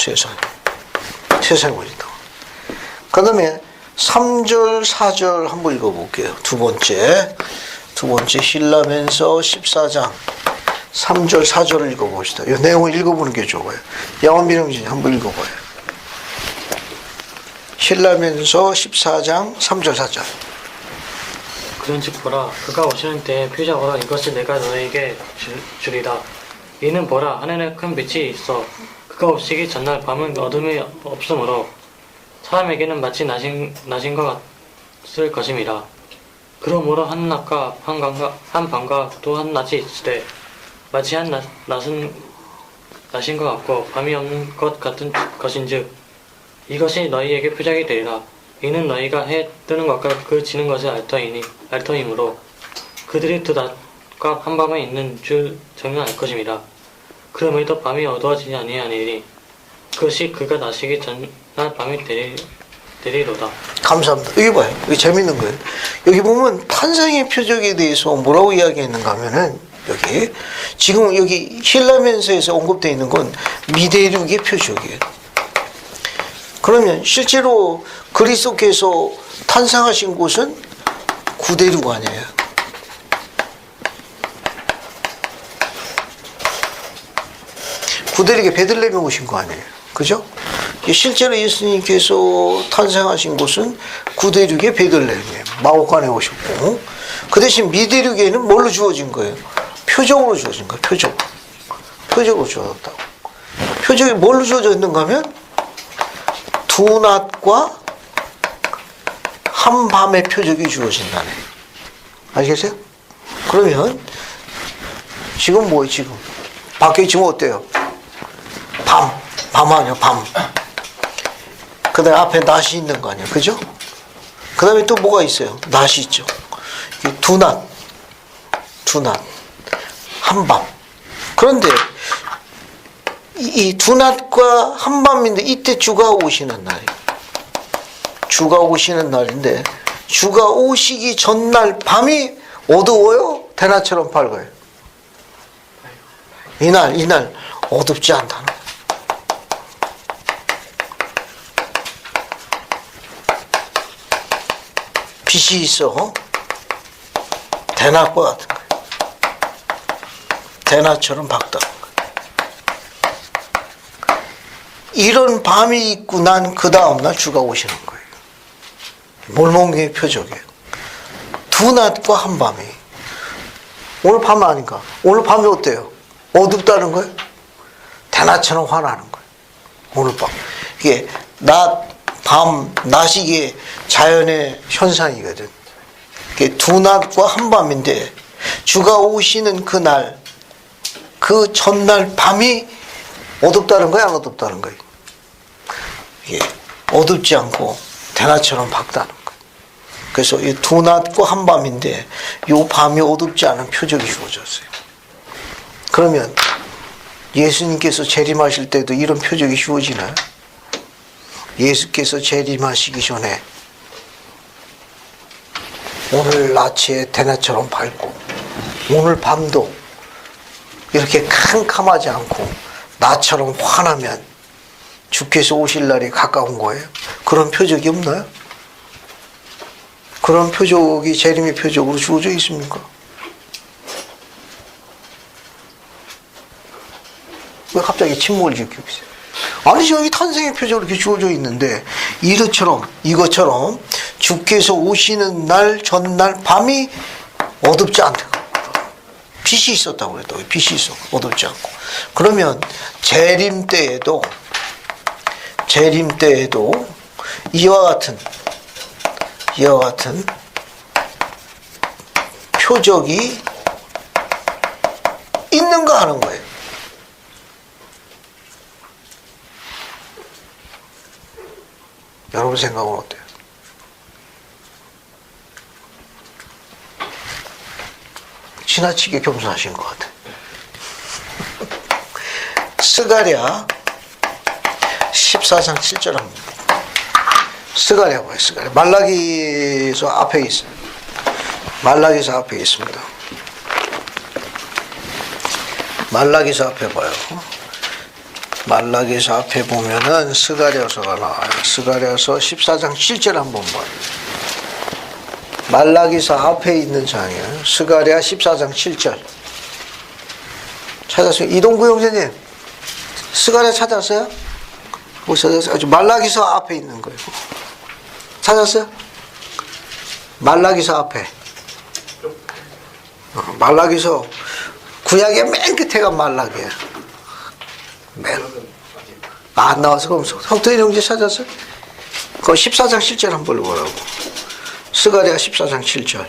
세상에 오신다고. 그 다음에 3절 4절 한번 읽어볼게요. 두 번째 신라면서 14장 3절 4절을 읽어봅시다. 이 내용을 읽어보는 게 좋아요. 양원비령진 한번 읽어봐요. 신라면서 14장 3절 4절.
그런즉 보라, 그가 오시는 때에 표적으로 이것을 내가 너에게 주리라. 이는 보라, 하늘에 큰 빛이 있어 그가 오시기 전날 밤은 어둠이 없으므로 사람에게는 마치 낮인 것 같을 것임이라. 그러므로 한 낮과 한 밤과 또 한 낮이 있으되 마치 한 낮은 낮인 것 같고 밤이 없는 것 같은 것인즉 이것이 너희에게 표적이 되리라. 이는 너희가 해 뜨는 것과 그 지는 것을 알터이므로 그들이 두 낮과 한 밤에 있는 줄 정녕 알 것임이라. 그러므로 밤이 어두워지지 아니하니니 그것이 그가 나시기 전날 밤이 되리로다.
감사합니다. 여기 봐요. 여기 재밌는 거예요. 여기 보면 탄생의 표적에 대해서 뭐라고 이야기했는가 하면은 여기 지금 여기 신라면서에서 언급되어 있는 건 미대륙의 표적이에요. 그러면 실제로 그리스도께서 탄생하신 곳은 구대륙 아니에요. 구대륙에 베들레헴에 오신 거 아니에요. 그죠? 실제로 예수님께서 탄생하신 곳은 구대륙의 베들레헴이에요. 마오간에 오셨고, 그 대신 미대륙에는 뭘로 주어진 거예요? 표적으로 주어진 거예요. 표적으로 주어졌다고. 표적이 뭘로 주어졌는가 하면 두 낮과 한 밤의 표적이 주어진다네. 아시겠어요? 그러면 지금 뭐예요? 지금 밖에 지금 어때요? 밤 아니야, 밤. 그 다음에 앞에 낮이 있는 거 아니야, 그죠? 그 다음에 또 뭐가 있어요? 낮이 있죠. 두 낮, 한밤. 그런데 이 두 낮과 한밤인데 이때 주가 오시는 날이에요. 주가 오시는 날인데 주가 오시기 전날 밤이 어두워요? 대낮처럼 밝아요? 이날 어둡지 않다는 거예요. 빛이 있어. 대낮과 같은 거예요. 대낮처럼 밝다는 거예요. 이런 밤이 있고 난 그 다음날 주가 오시는 거예요. 몰몬교의 표적이에요. 두 낮과 한 밤이. 오늘 밤 아닌가? 오늘 밤이 어때요? 어둡다는 거예요? 대낮처럼 환하는 거예요. 오늘 밤. 이게 낮, 밤, 낮이 이게 자연의 현상이거든. 이게 두 낮과 한 밤인데 주가 오시는 그날, 그 전날 밤이 어둡다는 거야, 안 어둡다는 거예요? 이게 어둡지 않고 대낮처럼 밝다는 거예요. 그래서 이 두 낮과 한 밤인데 이 밤이 어둡지 않은 표적이 주어졌어요. 그러면 예수님께서 재림하실 때도 이런 표적이 주어지나요? 예수께서 재림하시기 전에 오늘 낮에 대낮처럼 밝고 오늘 밤도 이렇게 캄캄하지 않고 낮처럼 환하면 주께서 오실 날이 가까운 거예요. 그런 표적이 없나요? 그런 표적이 재림의 표적으로 주어져 있습니까? 왜 갑자기 침묵을 지키고 있어요? 아니, 여기 탄생의 표적으로 이렇게 주어져 있는데 이것처럼 주께서 오시는 날 전날 밤이 어둡지 않다고. 빛이 있었다고 그랬다. 빛이 있어. 어둡지 않고. 그러면 재림 때에도 이와 같은 표적이 있는가 하는 거예요. 여러분 생각은 어때요? 지나치게 겸손하신 것 같아요. 스가랴 14장 7절 한번. 스가랴 뭐예요? 스가랴. 말라기서 앞에 있어요. 말라기서 앞에 있습니다. 말라기서 앞에 봐요. 말라기서 앞에 보면은 스가랴서가 나와요. 스가랴서 14장 7절 한번 봐요. 말라기서 앞에 있는 장이에요. 스가랴 14장 7절. 찾았어요? 이동구 형제님, 스가랴 찾았어요? 못 찾았어요? 아주 말라기서 앞에 있는 거예요. 찾았어요? 말라기서 앞에. 말라기서 구약의 맨 끝에가 말라기야. 안 나와서 그럼 성도인 형제 찾았어요? 그 14장 7절 한번 보라고. 스가랴 14장 7절.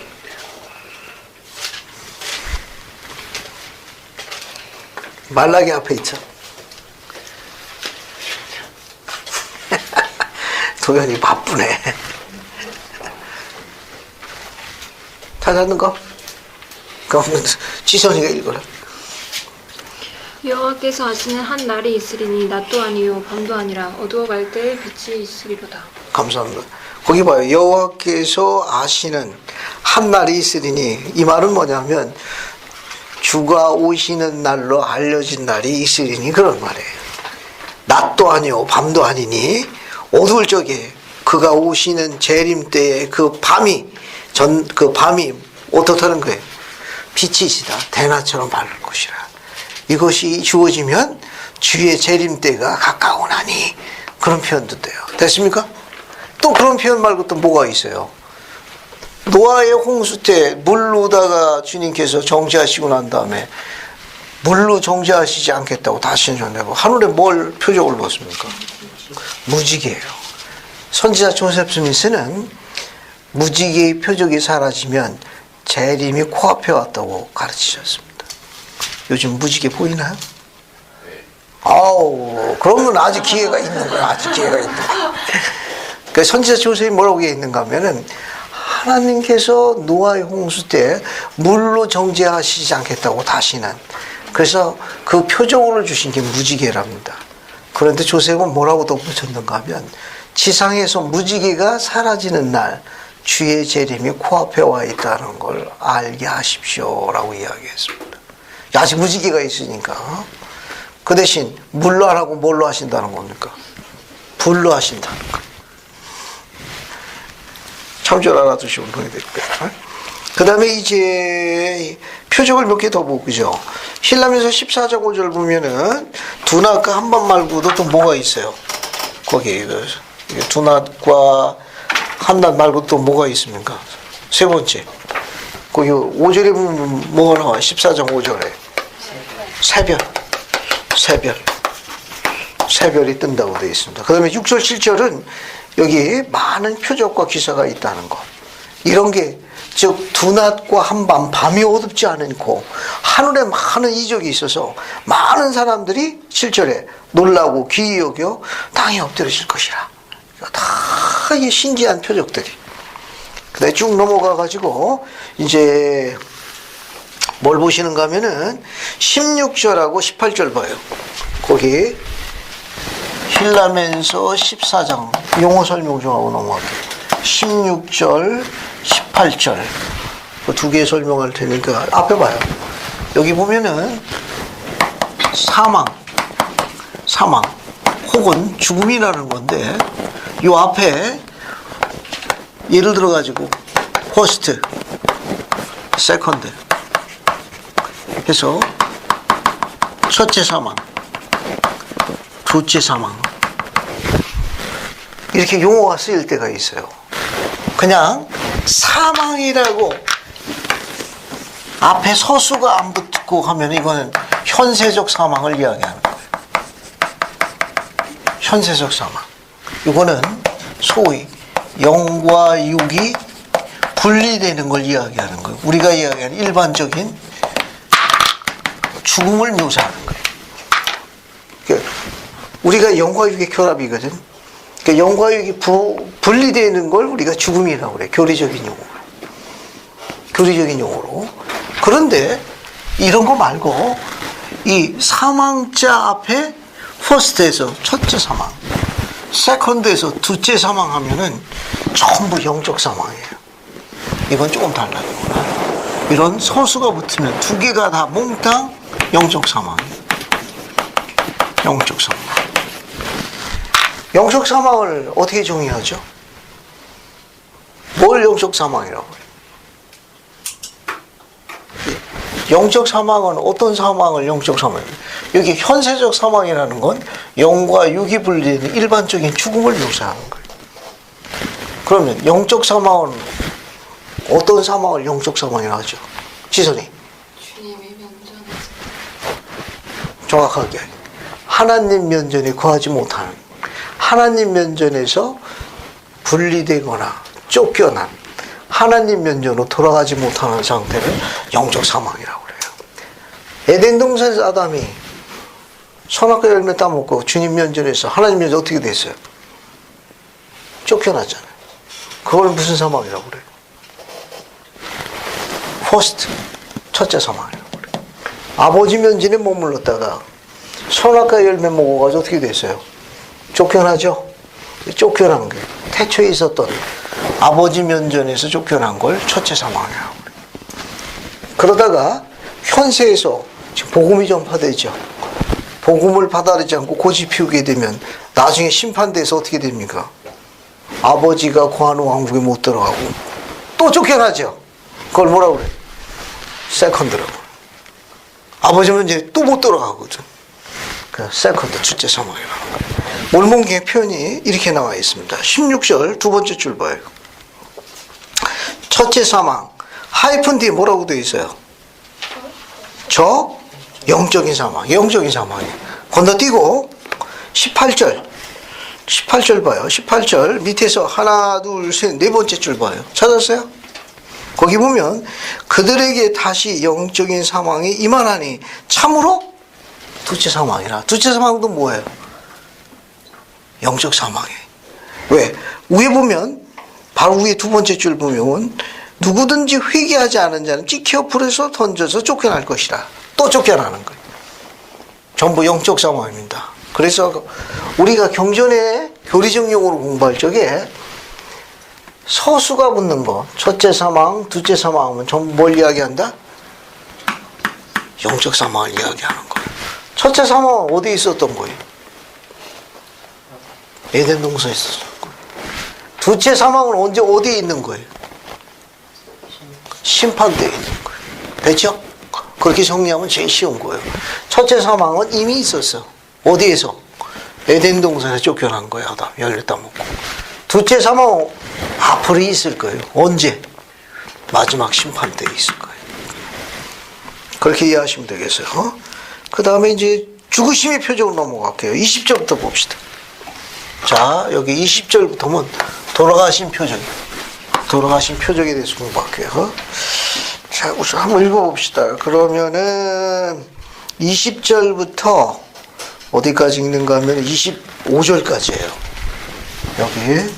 말라기 앞에 있죠. 도현이 바쁘네. 찾았는 거? 그럼 지선이가 읽어라.
여호와께서 하시는 한 날이 있으리니 낮도 아니요 밤도 아니라 어두워갈 때에 빛이 있으리로다.
감사합니다. 거기 봐요. 여호와께서 아시는 한 날이 있으리니, 이 말은 뭐냐면 주가 오시는 날로 알려진 날이 있으리니 그런 말이에요. 낮도 아니요 밤도 아니니 어두울 적에 그가 오시는 재림 때에 그 밤이 어떻다는 거예요? 빛이 있으다. 대낮처럼 밝을 것이라. 이것이 주어지면 주의 재림 때가 가까우나니, 그런 표현도 돼요. 됐습니까? 또 그런 표현 말고 또 뭐가 있어요? 노아의 홍수 때 물로다가 주님께서 정죄하시고 난 다음에 물로 정죄하시지 않겠다고 다시 전하고 하늘에 뭘 표적을 놓습니까? 무지개예요. 선지자 조셉 스미스는 무지개의 표적이 사라지면 재림이 코앞에 왔다고 가르치셨습니다. 요즘 무지개 보이나요? 아우, 그러면 아직 기회가 있는 거야. 아직 기회가 있는 거야. 그 선지자 조셉이 뭐라고 얘기했는가 하면은, 하나님께서 노아의 홍수 때 물로 정죄하시지 않겠다고 다시는. 그래서 그 표적으로 주신 게 무지개랍니다. 그런데 조셉은 뭐라고 덧붙였는가 하면, 지상에서 무지개가 사라지는 날 주의 재림이 코앞에 와 있다는 걸 알게 하십시오라고 이야기했습니다. 아직 무지개가 있으니까. 그 대신 물로 안 하고 뭘로 하신다는 겁니까? 불로 하신다는 거예요. 참 줄 알아두시면 돈이 될 거예요. 그 다음에 이제 표적을 몇 개 더 보죠. 신라면서 14장 5절 보면은 두낫과 한밤 말고도 또 뭐가 있어요? 거기 두낫과 한낮 말고 또 뭐가 있습니까? 세 번째. 거기 5절에 보면 뭐가 나와요? 14장 5절에. 새별이 뜬다고 되어 있습니다. 그 다음에 6절 7절은 여기 많은 표적과 기사가 있다는 것. 이런 게 즉 두낮과 한밤 밤이 어둡지 않고 하늘에 많은 이적이 있어서 많은 사람들이 7절에 놀라고 귀히 여겨 땅에 엎드려질 것이라. 다 이 신기한 표적들이. 그다음에 쭉 넘어가 가지고 이제 뭘 보시는가 하면은 16절하고 18절 봐요. 거기 신라면서 14장 용어 설명 좀 하고 넘어갈게요. 16절, 18절 그 두 개 설명할 테니까 앞에 봐요. 여기 보면은 사망 혹은 죽음이라는 건데 요 앞에 예를 들어 가지고 퍼스트, 세컨드 해서 첫째 사망, 둘째 사망 이렇게 용어가 쓰일 때가 있어요. 그냥 사망이라고 앞에 서수가 안 붙고 하면 이거는 현세적 사망을 이야기하는 거예요. 현세적 사망. 이거는 소위 영과 육이 분리되는 걸 이야기하는 거예요. 우리가 이야기하는 일반적인 죽음을 묘사하는 거예요. 그러니까 우리가 영과 육의 결합이거든. 그러니까 영과 육이 분리되는 걸 우리가 죽음이라고 그래. 교리적인 용어로. 그런데 이런 거 말고 이 사망자 앞에 퍼스트에서 첫째 사망, 세컨드에서 둘째 사망 하면은 전부 영적 사망이에요. 이건 조금 달라요. 이런 서수가 붙으면 두 개가 다 몽땅 영적 사망이에요. 영적 사망. 영적 사망을 어떻게 정의하죠? 뭘 영적 사망이라고 해요? 영적 사망은 어떤 사망을 영적 사망이에요? 여기 현세적 사망이라는 건 영과 육이 분리되는 일반적인 죽음을 묘사하는 거예요. 그러면 영적 사망은 어떤 사망을 영적 사망이라고 하죠? 지선이.
주님의 면전에서
정확하게. 하나님 면전에 거하지 못하는, 하나님 면전에서 분리되거나 쫓겨난, 하나님 면전으로 돌아가지 못하는 상태를 영적 사망이라고 그래요. 에덴 동산에서 아담이 선악과 열매 따먹고 주님 면전에서 하나님 면전 어떻게 됐어요? 쫓겨났잖아요. 그걸 무슨 사망이라고 그래요? 퍼스트, 첫째 사망이라고 그래요. 아버지 면전에 머물렀다가 선악과 열매 먹어가지고 어떻게 됐어요? 쫓겨나죠? 쫓겨난 게 태초에 있었던 아버지 면전에서 쫓겨난 걸 첫째 사망이라고 그래요. 그러다가 현세에서 지금 복음이 전파되죠. 복음을 받아들이지 않고 고집 피우게 되면 나중에 심판돼서 어떻게 됩니까? 아버지가 거하는 왕국에 못 들어가고 또 쫓겨나죠. 그걸 뭐라고 그래요? 세컨드라고. 아버지 면전에 또 못 들어가거든. 그 세컨드, 첫째 사망이라는 거예요. 몰몬기의 표현이 이렇게 나와 있습니다. 16절 두 번째 줄 봐요. 첫째 사망, 하이픈 뒤에 뭐라고 되어 있어요? 영적인 사망, 영적인 사망이에요. 건너뛰고 18절 봐요. 18절 밑에서 하나, 둘, 셋, 네 번째 줄 봐요. 찾았어요? 거기 보면 그들에게 다시 영적인 사망이 임하나니 참으로 둘째 사망이라. 둘째 사망도 뭐예요? 영적 사망이에요. 왜? 위에 보면 바로 위에 두 번째 줄 보면 누구든지 회개하지 않은 자는 찍혀 불에서 던져서 쫓겨날 것이라. 또 쫓겨나는 거예요. 전부 영적 사망입니다. 그래서 우리가 경전에 교리적 용어로 공부할 적에 서수가 붙는 거, 첫째 사망, 둘째 사망 하면 전부 뭘 이야기한다? 영적 사망을 이야기하는 거예요. 첫째 사망은 어디에 있었던 거예요? 에덴 동산에 있었던 거예요. 둘째 사망은 언제 어디에 있는 거예요? 심판대에 있는 거예요. 됐죠? 그렇게 정리하면 제일 쉬운 거예요. 첫째 사망은 이미 있었어. 어디에서? 에덴 동산에 쫓겨난 거예요. 아담 열매 따먹고. 둘째 사망은 앞으로 있을 거예요. 언제? 마지막 심판 때에 있을 거예요. 그렇게 이해하시면 되겠어요. 그 다음에 이제 죽으심의 표적으로 넘어갈게요. 20절부터 봅시다. 자, 여기 20절부터는 돌아가신 표적. 돌아가신 표적에 대해서 공부할게요. 자, 우선 한번 읽어봅시다. 그러면은 20절부터 어디까지 읽는가 하면 25절까지예요. 여기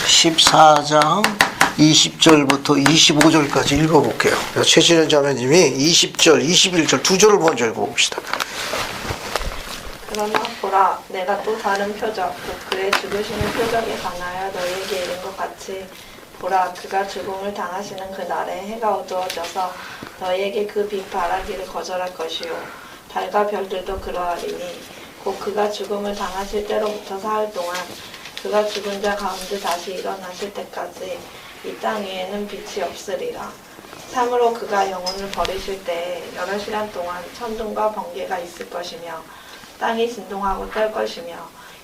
14장 20절부터 25절까지 읽어볼게요. 최진현 자매님이 20절, 21절 두 절을 먼저 읽어봅시다.
그러나 보라, 내가 또 다른 표적, 곧 그의 죽으시는 표적에 관하여 너희에게 이른 것 같이 보라, 그가 죽음을 당하시는 그 날에 해가 어두워져서 너희에게 그 빛 발하기를 거절할 것이요 달과 별들도 그러하리니 곧 그가 죽음을 당하실 때로부터 사흘 동안 그가 죽은 자 가운데 다시 일어나실 때까지 이 땅 위에는 빛이 없으리라. 참으로 그가 영혼을 버리실 때에 여러 시간 동안 천둥과 번개가 있을 것이며 땅이 진동하고 떨 것이며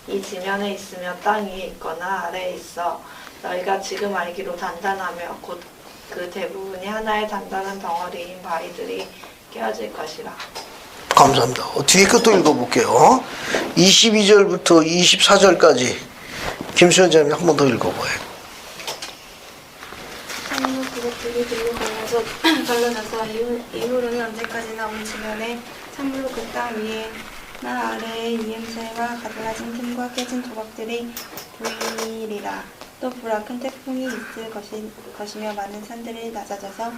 이 지면에 있으며 땅 위에 있거나 아래에 있어 너희가 지금 알기로 단단하며 곧 그 대부분이 하나의 단단한 덩어리인 바위들이 깨어질 것이라.
감사합니다. 뒤에 것도 읽어볼게요. 22절부터 24절까지 김수현 자매님 한 번 더 읽어봐요.
참으로 그것들이 들로 갈라져서 이후로는 언제까지나 온 지면에 참으로 그 땅 위에나 아래에 이음새와 가들어진 틈과 깨진 조각들이 보이리라. 또 보라, 큰 태풍이 있을 것이며 많은 산들이 낮아져서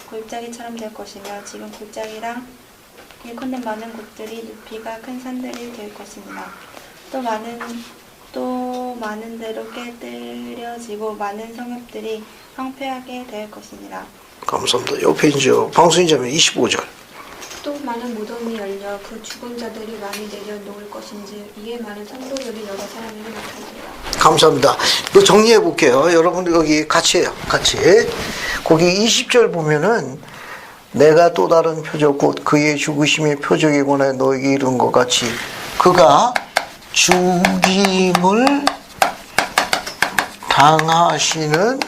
골짜기처럼 될 것이며 지금 골짜기랑 일컫는 많은 곳들이 높이가 큰 산들이 될 것이니라. 또 많은 데로 깨뜨려지고 많은 성읍들이 황폐하게 될 것이니라.
감사합니다. 옆에 이제 방수인 자매 25절.
또 많은 무덤이 열려 그 죽은 자들이 많이 내려놓을 것인지 이에 많은 성도들이 여러 사람에게 나타나리라.
감사합니다. 이거 정리해 볼게요. 여러분들 여기 같이 해요. 같이. 거기 20절 보면은 내가 또 다른 표적 곧 그의 죽으심의 표적에 관해 너에게 이른 것 같이 그가 죽임을 당하시는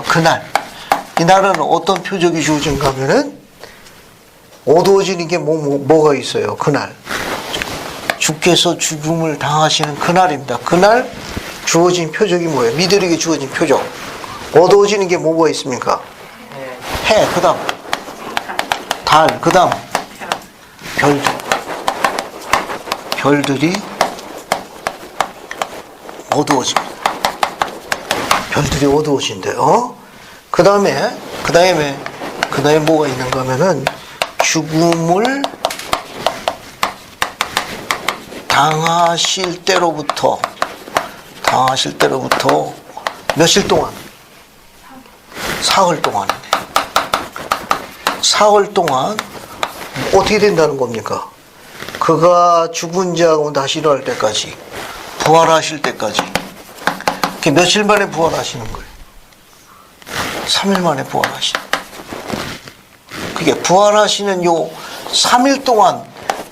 그날. 이 날은 어떤 표적이 주어진가 하면은 어두워지는 게 뭐가 있어요. 그날. 주께서 죽음을 당하시는 그날입니다. 그날 주어진 표적이 뭐예요? 미들에게 주어진 표적. 어두워지는 게 뭐가 있습니까? 해, 그 다음 달, 그 다음 별들. 별들이 어두워집니다. 별들이 어두워진대요. 그 다음에 뭐가 있는가 하면은 죽음을 당하실 때로부터 며칠 동안? 사흘 동안이네. 사흘 동안 어떻게 된다는 겁니까? 그가 죽은 자 가운데 다시 일어날 때까지, 부활하실 때까지. 그게 며칠 만에 부활하시는 거예요? 3일 만에 부활하시는 거예요. 그게 부활하시는 요 3일 동안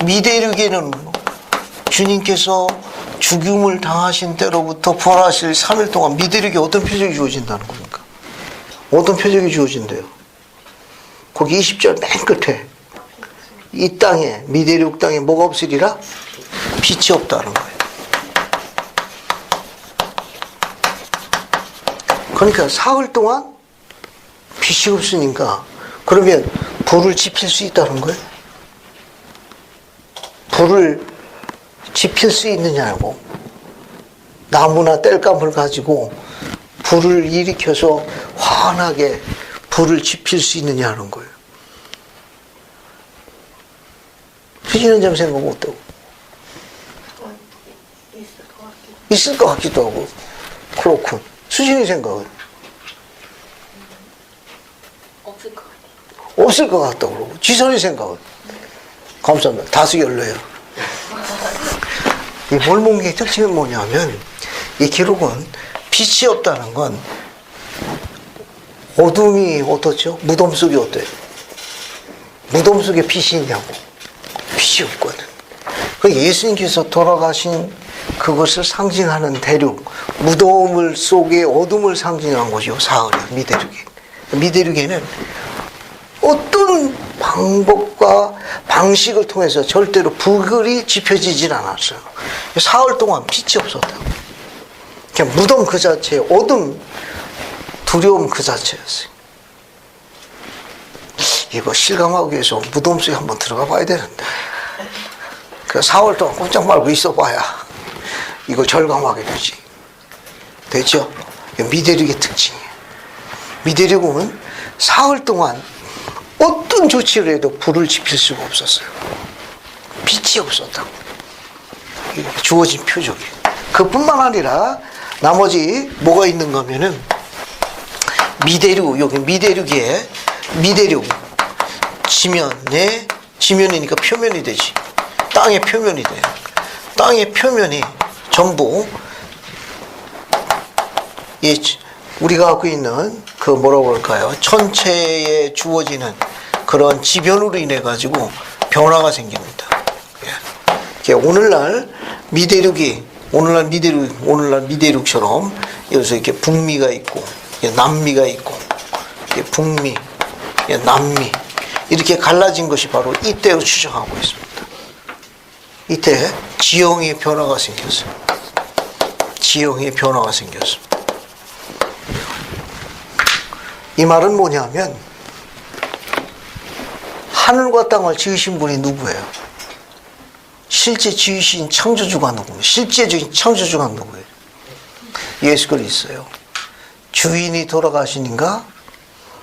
미대륙에는 주님께서 죽음을 당하신 때로부터 부활하실 3일 동안 미대륙에 어떤 표적이 주어진다는 겁니까? 어떤 표적이 주어진대요? 거기 20절 맨 끝에 이 땅에 미대륙 땅에 뭐가 없으리라? 빛이 없다는 거예요. 그러니까 사흘 동안 빛이 없으니까 그러면 불을 지필 수 있다는 거예요? 불을 지필 수 있느냐고. 나무나 땔감을 가지고 불을 일으켜서 환하게 불을 지필 수 있느냐는 거예요. 수지는 점 생각 못하고. 있을 것 같기도 하고. 그렇군. 수진이 생각은? 없을 것 같다고 그러고. 지선이 생각은? 감사합니다. 다수 열려요. 이 몰몬기의 특징은 뭐냐면 이 기록은 빛이 없다는 건 어둠이 어떻죠? 무덤 속이 어때요? 무덤 속에 빛이 있냐고. 빛이 없거든. 그 예수님께서 돌아가신 그것을 상징하는 대륙, 무덤을 속에 어둠을 상징한 것이요, 사흘이요, 미대륙이. 미대륙에는 어떤 방법과 방식을 통해서 절대로 불이 지펴지질 않았어요. 사흘 동안 빛이 없었다고. 그냥 무덤 그 자체, 어둠, 두려움 그 자체였어요. 이거 실감하기 위해서 무덤 속에 한번 들어가 봐야 되는데, 그 4월 동안 꼼짝 말고 있어 봐야 이걸 절감하게 되지. 됐죠? 미대륙의 특징이에요. 미대륙은 사흘 동안 어떤 조치를 해도 불을 지필 수가 없었어요. 빛이 없었다고. 이게 주어진 표적이에요. 그뿐만 아니라 나머지 뭐가 있는가 하면은 미대륙, 여기 미대륙에 미대륙 지면에, 지면이니까 표면이 되지. 땅의 표면이 돼요. 땅의 표면이 전부 우리가 갖고 있는 그 뭐라고 할까요? 천체에 주어지는 그런 지변으로 인해 가지고 변화가 생깁니다. 예. 오늘날 미대륙이 오늘날 미대륙처럼 여기서 이렇게 북미가 있고 남미가 있고 북미, 남미 이렇게 갈라진 것이 바로 이때로 추정하고 있습니다. 이때 지형의 변화가 생겼어요. 지형의 변화가 생겼습니다. 이 말은 뭐냐면 하늘과 땅을 지으신 분이 누구예요? 실제 지으신 창조주가 누구예요? 실제적인 창조주가 누구예요? 예수 그리스도예요. 주인이 돌아가시니까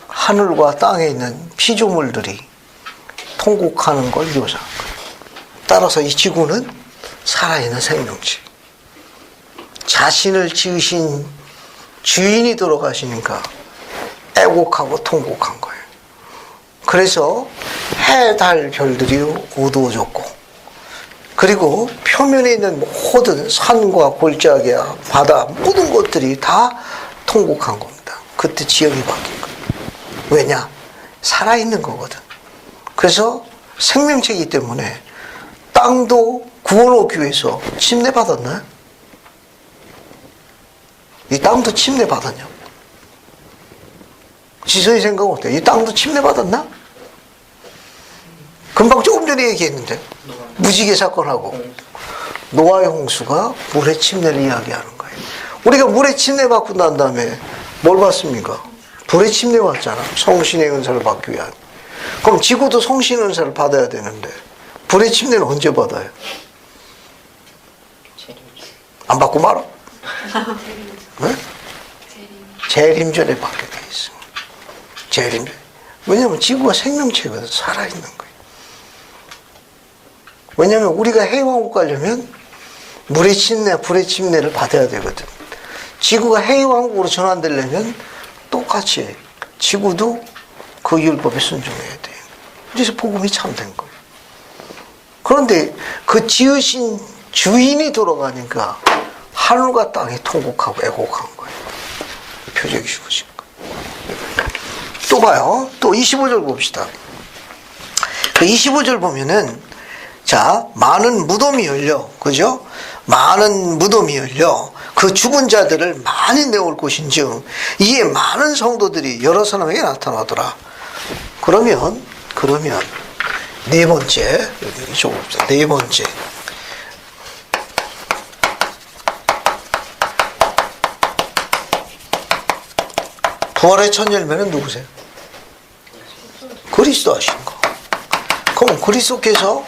하늘과 땅에 있는 피조물들이 통곡하는 걸 묘사한 거예요. 따라서 이 지구는 살아있는 생명체. 자신을 지으신 주인이 돌아가시니까 애곡하고 통곡한 거예요. 그래서 해, 달, 별들이 어두워졌고, 그리고 표면에 있는 모든 산과 골짜기야, 바다, 모든 것들이 다 통곡한 겁니다. 그때 지형이 바뀐 거예요. 왜냐? 살아있는 거거든. 그래서 생명체이기 때문에 땅도 구원하기 위해서 침례받았나요? 이 땅도 침례받았냐고. 지성이 생각은 어때요? 이 땅도 침례받았나? 금방 조금 전에 얘기했는데 무지개 사건하고 노아의 홍수가 물의 침례를 이야기하는 거예요. 우리가 물의 침례 받고 난 다음에 뭘 받습니까? 불의 침례 받잖아. 성신의 은사를 받기 위한. 그럼 지구도 성신의 은사를 받아야 되는데 불의 침례는 언제 받아요? 안 받고 말아? 네? 재림전에 받게 돼 있어. 재림전. 왜냐하면 지구가 생명체거든. 살아있는 거예요. 왜냐하면 우리가 해왕국 가려면 물의 침례, 불의 침례를 받아야 되거든. 지구가 해왕국으로 전환되려면 똑같이 지구도 그 율법에 순종해야 돼. 그래서 복음이 참된 거예요. 그런데 그 지으신 주인이 돌아가니까 하늘과 땅이 통곡하고 애곡한 거예요. 표적이 주어진 거예요. 또 봐요. 또 25절 봅시다. 그 25절 보면은 자, 많은 무덤이 열려. 그죠? 많은 무덤이 열려 그 죽은 자들을 많이 내올 것인즉 이에 많은 성도들이 여러 사람에게 나타나더라. 그러면 네 번째, 여기 적어봅시다. 네 번째. 부활의 첫 열매는 누구세요? 그리스도 하신 거. 그럼 그리스도께서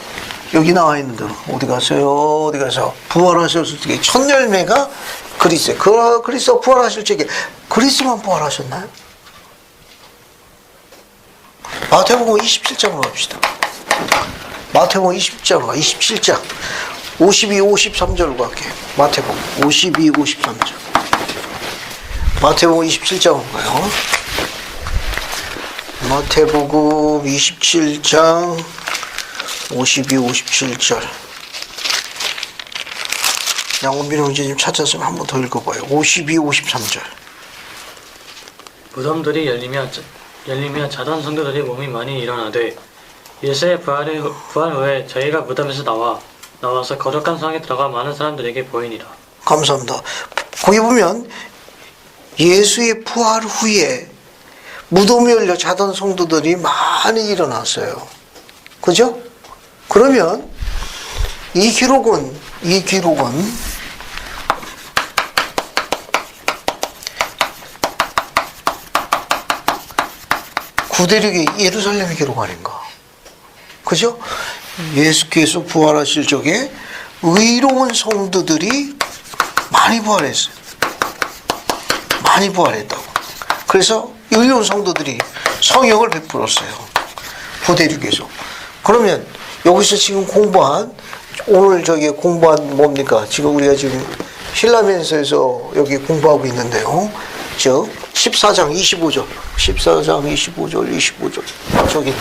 여기 나와 있는 대로 어디 가세요? 어디 가서 부활하셨을 때 첫 열매가 그리스도예요. 그리스도 부활하실 적에 그리스도만 부활하셨나요? 마태복음 27장으로 갑시다. 마태복음 27장 52, 53절로 갈게요. 마태복음 52, 53절. 마태복음 27장으로 가요. 마태복음 27장 52, 57절. 양원빈 형제님 찾았으면 한 번 더 읽어봐요. 52, 53절.
무덤들이 열리며 자던 성도들이 몸이 많이 일어나되 예수의 부활 후에 저희가 무덤에서 나와서 거룩한 성에 들어가 많은 사람들에게 보이니라.
감사합니다. 거기 보면 예수의 부활 후에 무덤이 열려 자던 성도들이 많이 일어났어요. 그죠? 그러면 이 기록은 구대륙의 예루살렘의 기록 아닌가? 그죠? 예수께서 부활하실 적에 의로운 성도들이 많이 부활했어요. 많이 부활했다고. 그래서 의로운 성도들이 성역을 베풀었어요. 구대륙에서. 그러면 여기서 지금 오늘 공부한 뭡니까? 지금 우리가 지금 신라면서에서 여기 공부하고 있는데요. 즉 14장 25절. 저기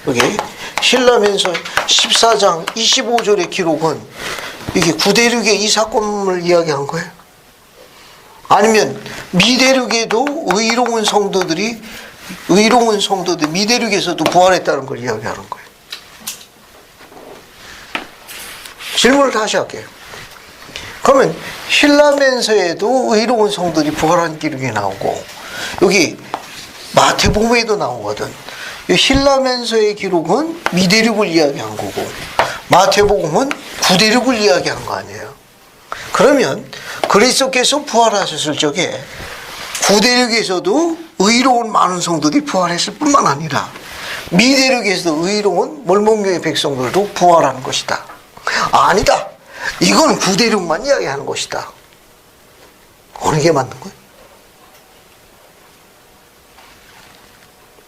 여기 신라면서 14장 25절의 기록은 이게 구대륙의 이 사건을 이야기한 거예요. 아니면 미대륙에도 의로운 성도들이 미대륙에서도 부활했다는 걸 이야기하는 거예요. 질문을 다시 할게요. 그러면 신라면서에도 의로운 성들이 부활한 기록이 나오고 여기 마태복음에도 나오거든. 이 신라면서의 기록은 미대륙을 이야기한 거고 마태복음은 구대륙을 이야기한 거 아니에요. 그러면 그리스도께서 부활하셨을 적에 구대륙에서도 의로운 많은 성도들이 부활했을 뿐만 아니라 미대륙에서도 의로운 몰몬교의 백성들도 부활하는 것이다. 아니다. 이건 구대륙만 이야기하는 것이다. 어느 게 맞는 거예요?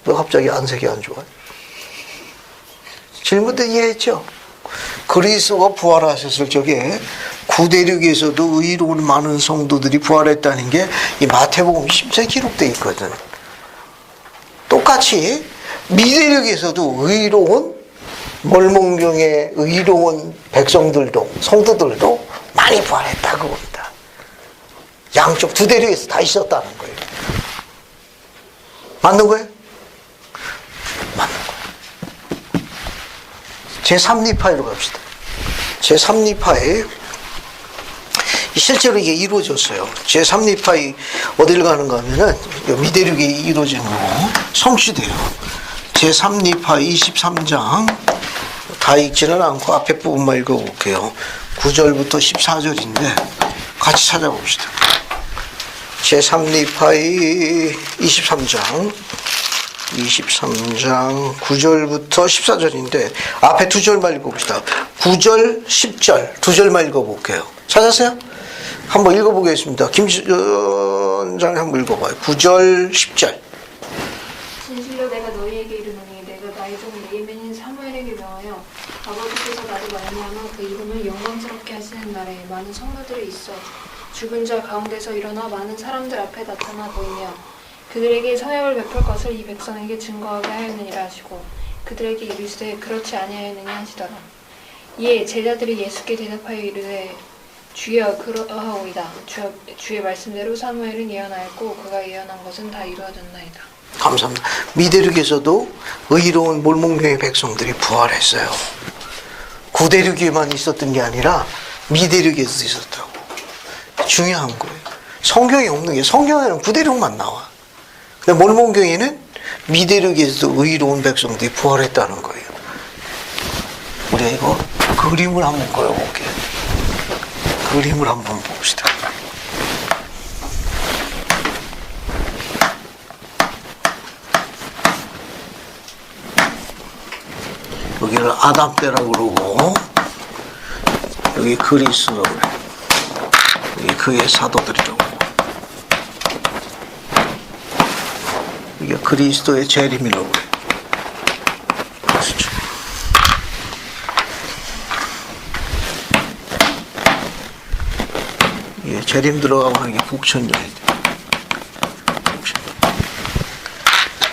왜 갑자기 안색이 안 좋아요? 질문도 이해했죠? 그리스도가 부활하셨을 적에 구대륙에서도 의로운 많은 성도들이 부활했다는 게 이 마태복음 10장에 기록되어 있거든. 똑같이 미대륙에서도 의로운 몰몬경의 의로운 백성들도 성도들도 많이 부활했다 그겁니다. 양쪽 두 대륙에서 다 있었다는 거예요. 맞는 거예요? 맞는 거예요. 제3리파이로 갑시다. 제3리파이 실제로 이게 이루어졌어요. 제3리파이 어딜 가는가 하면은 미대륙에 이루어지는 거고 성취돼요. 제3리파이 23장 다 읽지는 않고 앞에 부분만 읽어볼게요. 9절부터 14절인데 같이 찾아봅시다. 제3리파이 23장 9절부터 14절인데 앞에 두 절만 읽어봅시다. 9절, 10절 두 절만 읽어볼게요. 찾았어요? 한번 읽어보겠습니다. 김전장이 한번 읽어봐요. 9절, 10절.
진실로 내가 너희에게 이르노니 내가 나의 종 예멘인 사무엘에게 명하여 아버지께서 나를 말미암아 그 이름을 영광스럽게 하시는 날에 많은 성도들이 있어 죽은 자 가운데서 일어나 많은 사람들 앞에 나타나 보이며 그들에게 성역을 베풀 것을 이 백성에게 증거하게 하였느니라 하시고 그들에게 이르시되 그렇지 아니하였느냐 하시더라. 이에 제자들이 예수께 대답하여 이르되 주여 그러하오이다. 주의 말씀대로 사무엘은 예언하였고 그가 예언한 것은 다 이루어졌나이다.
감사합니다. 미대륙에서도 의로운 몰몬교의 백성들이 부활했어요. 구대륙에만 있었던 게 아니라 미대륙에서도 있었다고. 중요한 거예요. 성경에 없는 게 성경에는 구대륙만 나와. 근데 몰몬교회는 미대륙에서도 의로운 백성들이 부활했다는 거예요. 우리가 이거 그림을 한번 그려볼게요. 그림을 한번 봅시다. 여기를 아담 때라고 그러고 여기 그리스라고 그래. 여기 그의 사도들이라고. 이게 그리스도의 재림이라고 그래. 그렇죠. 이게 재림 들어가고 이게 국천년이 돼.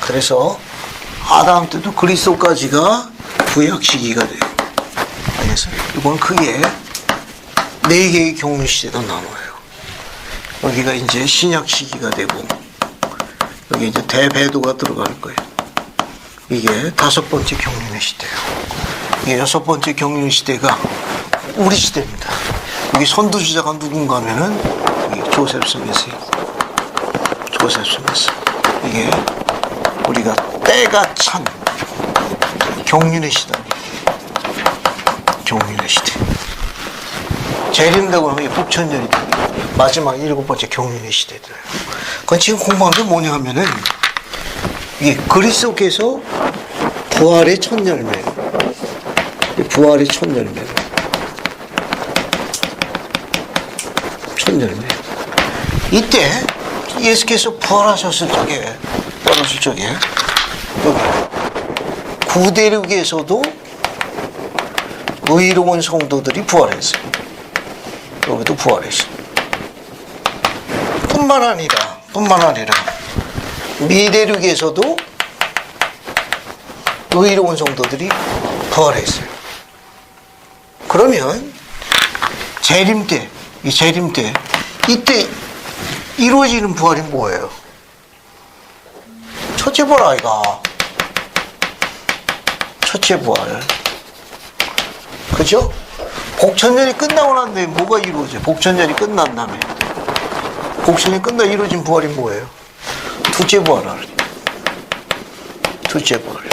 그래서 아담 때도 그리스도까지가 구약 시기가 돼요. 알겠어요? 이건 그게 네 개의 경륜 시대로 나눠요. 여기가 이제 신약 시기가 되고, 여기 이제 대배도가 들어갈 거예요. 이게 다섯 번째 경륜의 시대예요. 이게 여섯 번째 경륜 시대가 우리 시대입니다. 여기 선두주자가 누군가 하면은 여기 조셉 스미스예요. 조셉 스미스. 이게 우리가 때가 찬 경륜의 시대. 경륜의 시대. 재림되고 하면 북천년이 마지막 일곱 번째 경륜의 시대들어요. 그건 지금 공부한 게 뭐냐 하면은 이게 그리스도께서 부활의 첫 열매. 부활의 첫 열매. 첫 열매. 이때 예수께서 부활하셨을 적에 여기 구대륙에서도 의로운 성도들이 부활했어요. 여기도 부활했어요. 뿐만 아니라 미대륙에서도 의로운 성도들이 부활했어요. 그러면 재림 때 이때 이루어지는 부활이 뭐예요? 첫째 부활 아이가. 첫째 부활. 그죠? 복천년이 끝나고 난 다음에 뭐가 이루어져요? 복천년이 끝난 다음에. 복천년이 끝나 이루어진 부활이 뭐예요? 둘째 부활을. 둘째 부활.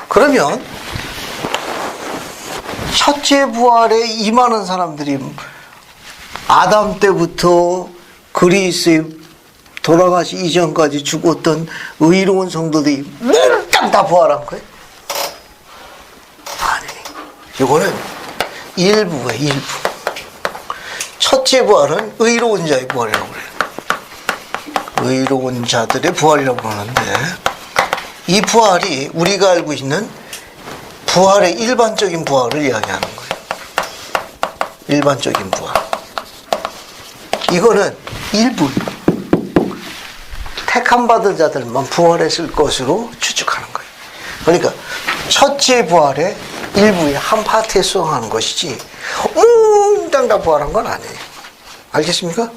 그러면 첫째 부활에 임하는 사람들이 아담 때부터 그리스에 돌아가시 이전까지 죽었던 의로운 성도들이 몽땅 다 부활한 거예요? 아니, 이거는 일부예요, 일부. 첫째 부활은 의로운 자의 부활이라고 그래요. 의로운 자들의 부활이라고 하는데, 이 부활이 우리가 알고 있는 부활의 일반적인 부활을 이야기하는 거예요. 일반적인 부활. 이거는 일부 택함 받은 자들만 부활했을 것으로 추측하는 거예요. 그러니까 첫째 부활의 일부의 한 파트에 수행하는 것이지 몽땅 다 부활한 건 아니에요. 알겠습니까?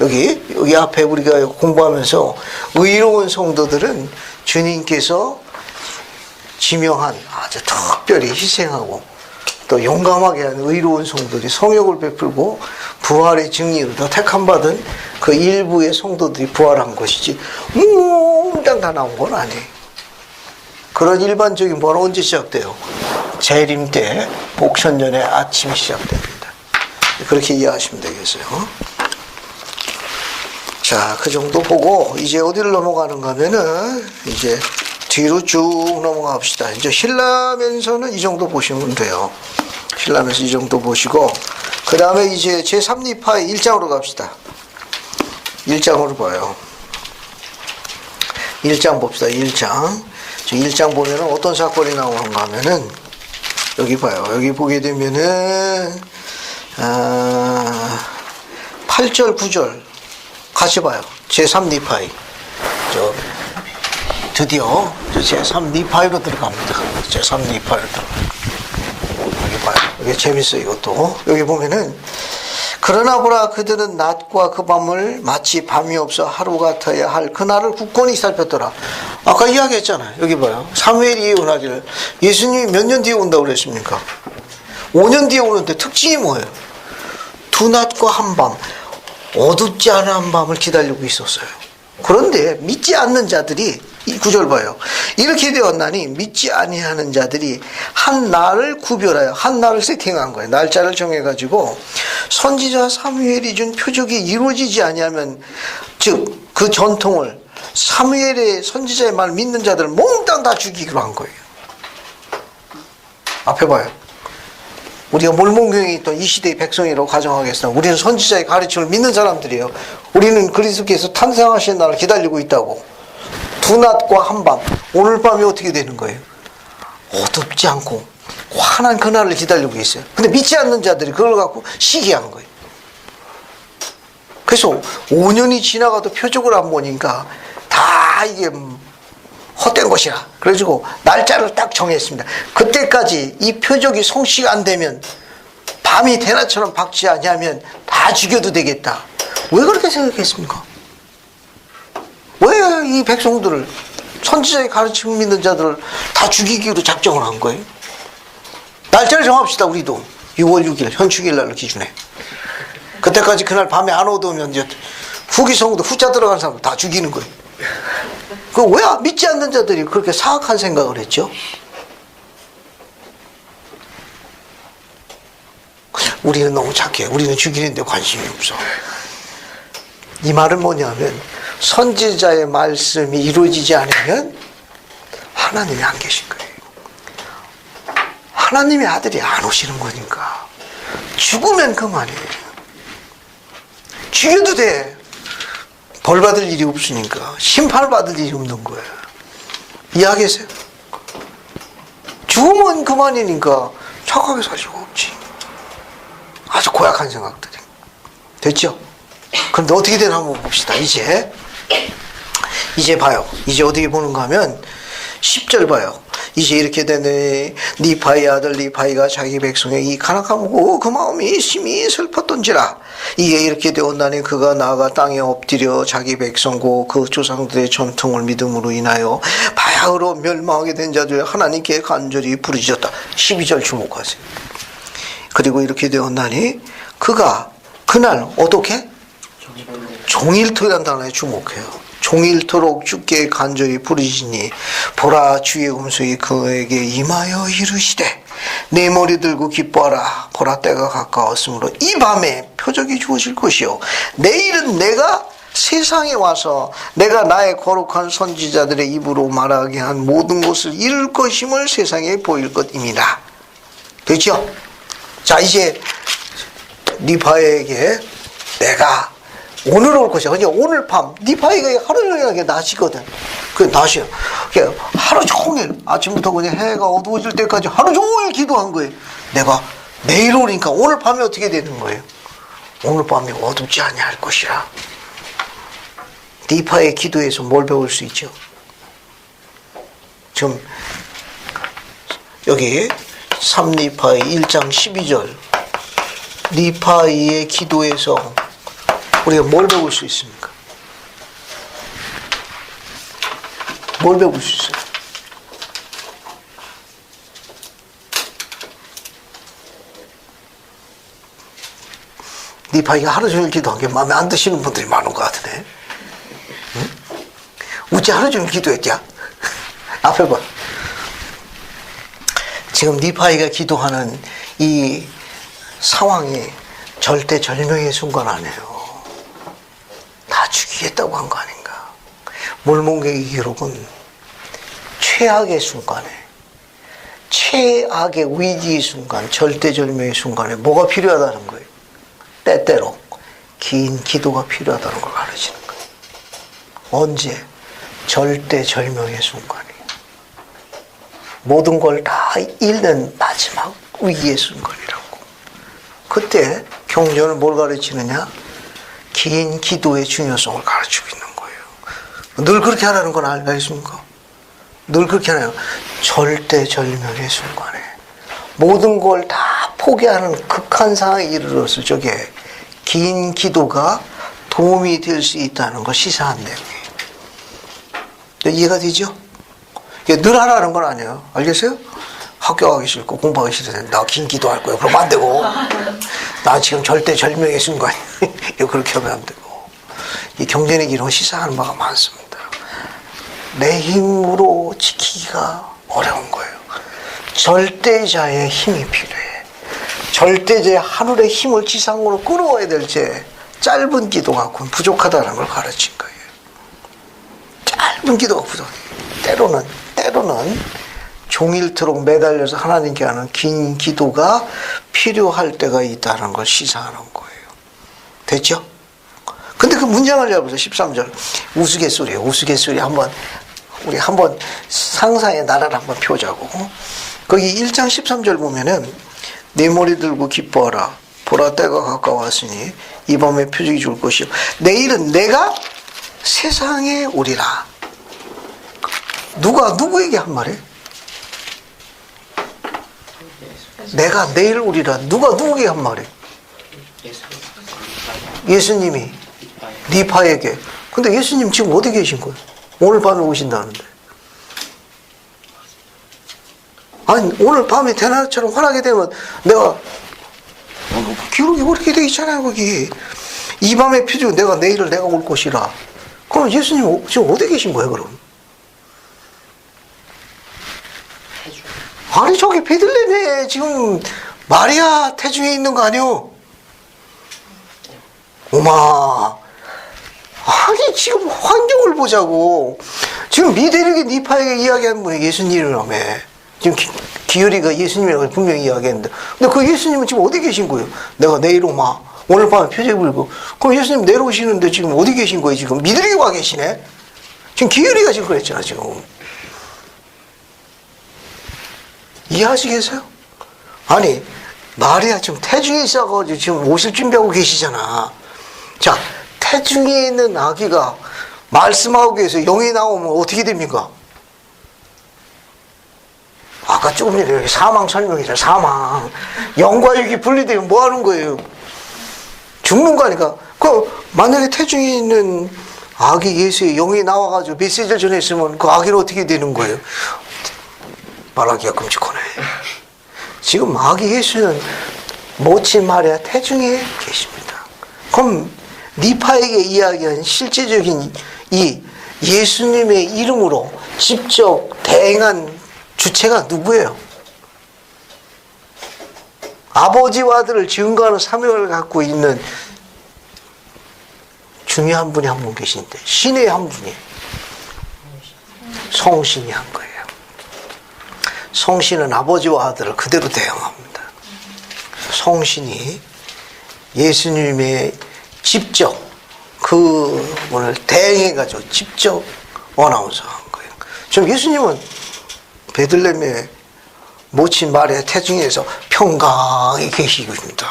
여기 앞에 우리가 공부하면서 의로운 성도들은 주님께서 지명한 아주 특별히 희생하고 또 용감하게 한 의로운 성도들이 성욕을 베풀고 부활의 증인으로 다 택함받은 그 일부의 성도들이 부활한 것이지 몽땅 다 나온 건 아니에요. 그런 일반적인 부활은 언제 시작돼요? 재림 때 복천년의 아침이 시작됩니다. 그렇게 이해하시면 되겠어요. 자, 그 정도 보고 이제 어디를 넘어가는가 하면은 이제 뒤로 쭉 넘어갑시다. 이제 신라면서는 이 정도 보시면 돼요. 신라면서 이 정도 보시고 그 다음에 이제 제3니파의 1장으로 갑시다. 1장으로 봐요. 1장 봅시다. 1장. 1장 보면은 어떤 사건이 나오는가 하면은 여기 봐요. 여기 보게 되면은 8절 9절 같이 봐요. 제3니파이. 드디어 제3니파이로 들어갑니다. 제3니파이로 들어갑니다. 여기 봐요. 이게 재밌어요. 이것도. 여기 보면은 그러나 보라 그들은 낮과 그 밤을 마치 밤이 없어 하루 같아야 할 그날을 굳건히 살폈더라. 아까 이야기했잖아요. 여기 봐요. 사무엘이 예언하기를 예수님이 몇 년 뒤에 온다고 그랬습니까? 5년 뒤에 오는데 특징이 뭐예요? 두 낮과 한 밤, 어둡지 않은 한 밤을 기다리고 있었어요. 그런데 믿지 않는 자들이 이 구절 봐요. 이렇게 되었나니 믿지 아니하는 자들이 한 날을 구별하여 한 날을 세팅한 거예요. 날짜를 정해가지고 선지자 사무엘이 준 표적이 이루어지지 아니하면 즉 그 전통을 사무엘의 선지자의 말 믿는 자들을 몽땅 다 죽이기로 한 거예요. 앞에 봐요. 우리가 몰몬교회에 있던 이 시대의 백성이라고 가정하겠습니다. 우리는 선지자의 가르침을 믿는 사람들이에요. 우리는 그리스도께서 탄생하신 날을 기다리고 있다고. 두 낮과 한 밤, 오늘 밤이 어떻게 되는 거예요? 어둡지 않고 환한 그날을 기다리고 있어요. 근데 믿지 않는 자들이 그걸 갖고 시기한 거예요. 그래서 5년이 지나가도 표적을 안 보니까 다 이게 헛된 것이라. 그래가지고 날짜를 딱 정했습니다. 그때까지 이 표적이 성취가 안 되면 밤이 대낮처럼 밝지 않냐면 다 죽여도 되겠다. 왜 그렇게 생각했습니까? 왜 이 백성들을, 선지자의 가르침을 믿는 자들을 다 죽이기로 작정을 한 거예요? 날짜를 정합시다. 우리도 6월 6일 현충일 날로 기준해. 그때까지 그날 밤에 안 얻으면 이제 후기성도 후자 들어간 사람 다 죽이는 거예요. 그 왜 믿지 않는 자들이 그렇게 사악한 생각을 했죠? 우리는 너무 착해. 우리는 죽이는데 관심이 없어. 이 말은 뭐냐면 선지자의 말씀이 이루어지지 않으면 하나님이 안 계신 거예요. 하나님의 아들이 안 오시는 거니까. 죽으면 그만이에요. 죽여도 돼. 벌 받을 일이 없으니까. 심판 받을 일이 없는 거예요. 이해하겠어요? 죽으면 그만이니까 착하게 살 수가 없지. 아주 고약한 생각들이. 됐죠? 그런데 어떻게 되나 한번 봅시다. 이제 봐요. 이제 어떻게 보는가 하면 10절 봐요. 이제 이렇게 되네. 니파의 아들 니파이가 자기 백성의 이 간악함고 그 마음이 심히 슬펐던지라. 이게 이렇게 되었나니 그가 나아가 땅에 엎드려 자기 백성고 그 조상들의 전통을 믿음으로 인하여 바야흐로 멸망하게 된 자들 하나님께 간절히 부르짖었다. 12절 주목하세요. 그리고 이렇게 되었나니 그가 그날 어떻게? 종일토라는 단어에 주목해요. 종일토록 주께 간절히 부르짖니 보라 주의 음성이 그에게 임하여 이르시되 내 머리 들고 기뻐하라. 보라 때가 가까웠으므로 이 밤에 표적이 주어질 것이요 내일은 내가 세상에 와서 내가 나의 거룩한 선지자들의 입으로 말하게 한 모든 것을 이룰 것임을 세상에 보일 것입니다. 됐죠? 자, 이제 니파에게 내가 오늘 올 것이야. 그냥 오늘 밤 니파이가 하루 종일 낮이거든. 그 낮이야. 하루 종일 아침부터 그냥 해가 어두워질 때까지 하루 종일 기도한 거예요. 내가 내일 오니까 오늘 밤에 어떻게 되는 거예요? 오늘 밤에 어둡지 않냐 할 것이라. 니파의 기도에서 뭘 배울 수 있죠? 지금 여기 3니파의 1장 12절 니파이의 기도에서 우리가 뭘 배울 수 있습니까? 뭘 배울 수 있어요? 니파이가 하루 종일 기도한 게 마음에 안 드시는 분들이 많은 것 같으네. 응? 어째 하루 종일 기도했냐? 앞에 봐. 지금 니파이가 기도하는 이 상황이 절대절명의 순간 아니에요. 다 죽이겠다고 한 거 아닌가. 몰몬계의 기록은 최악의 순간에, 최악의 위기의 순간, 절대절명의 순간에 뭐가 필요하다는 거예요? 때때로 긴 기도가 필요하다는 걸 가르치는 거예요. 언제? 절대절명의 순간이. 모든 걸 다 잃는 마지막 위기의 순간이라고. 그때 경전은 뭘 가르치느냐? 긴 기도의 중요성을 가르치고 있는 거예요. 늘 그렇게 하라는 건 알겠습니까? 늘 그렇게 하나요? 절대절명의 순간에 모든 걸 다 포기하는 극한 상황에 이르러서 저게 긴 기도가 도움이 될 수 있다는 걸 시사한 내용이에요. 이해가 되죠? 늘 하라는 건 아니에요. 알겠어요? 학교 가기 싫고 공부하기 싫은데 나 긴 기도할 거야. 그러면 안 되고. 나 지금 절대절명의 순간이야. 그렇게 하면 안 되고. 이 경전의 기록은 시사하는 바가 많습니다. 내 힘으로 지키기가 어려운 거예요. 절대자의 힘이 필요해. 절대자의 하늘의 힘을 지상으로 끌어와야 될 때 짧은 기도가 부족하다는 걸 가르친 거예요. 짧은 기도가 부족해. 때로는 종일토록 매달려서 하나님께 하는 긴 기도가 필요할 때가 있다는 걸 시사하는 거예요. 됐죠? 근데 그 문장을 잘 보세요. 13절. 우스갯소리예요. 우스갯소리 우리 한번 상상의 나라를 한번 펴자고. 거기 1장 13절 보면은 내 머리 들고 기뻐하라. 보라 때가 가까웠으니 이 밤에 표적이 줄 것이요. 내일은 내가 세상에 오리라. 누가 누구에게 한 말이에요? 내가 내일 오리라. 누가 누구에게 한 말이에요? 예수님이 니파에게. 근데 예수님 지금 어디 계신 거예요? 오늘 밤에 오신다는데. 아니 오늘 밤에 대낮처럼 환하게 되면 내가 기록이 그렇게 돼 있잖아요. 거기 이 밤에 피주 내가 내일을 내가 올 것이라. 그럼 예수님 지금 어디 계신 거예요? 그럼 아니 저기 베들레헴에 지금 마리아 태중에 있는 거 아니요? 오마 아니 지금 환경을 보자고. 지금 미대륙의 니파에게 이야기한 분이 예수님이라며. 지금 기열이가 예수님이라고 분명히 이야기했는데, 근데 그 예수님은 지금 어디 계신 거예요? 내가 내일 오마 오늘 밤에 표적 불고. 그럼 예수님 내려오시는데 지금 어디 계신 거예요? 지금 미대륙에 와 계시네. 지금 기열이가 지금 그랬잖아. 지금 이해하시겠어요? 아니 마리아 지금 태중에 있어가지고 지금 오실 준비하고 계시잖아. 자, 태중에 있는 아기가 말씀하고 계세요. 영이 나오면 어떻게 됩니까? 아까 조금 전에 사망 설명이잖아. 사망. 영과 육이 분리되면 뭐 하는 거예요? 죽는 거니까. 그 만약에 태중에 있는 아기 예수의 영이 나와가지고 메시지를 전했으면 그 아기는 어떻게 되는 거예요? 말하기가 끔찍하네. 지금 아기 예수는 모친 마리아 태중에 계십니다. 그럼 니파에게 이야기한 실제적인 이 예수님의 이름으로 직접 대행한 주체가 누구예요? 아버지와 아들을 증거하는 사명을 갖고 있는 중요한 분이 한 분 계신데, 신의 한 분이 성신이 한 거예요. 성신은 아버지와 아들을 그대로 대응합니다. 성신이 예수님의 직접 그분을 대행해가지고 직접 어나운서 한 거예요. 지금 예수님은 베들레헴의 모친 마리아 태중에서 평강히 계시고 있습니다.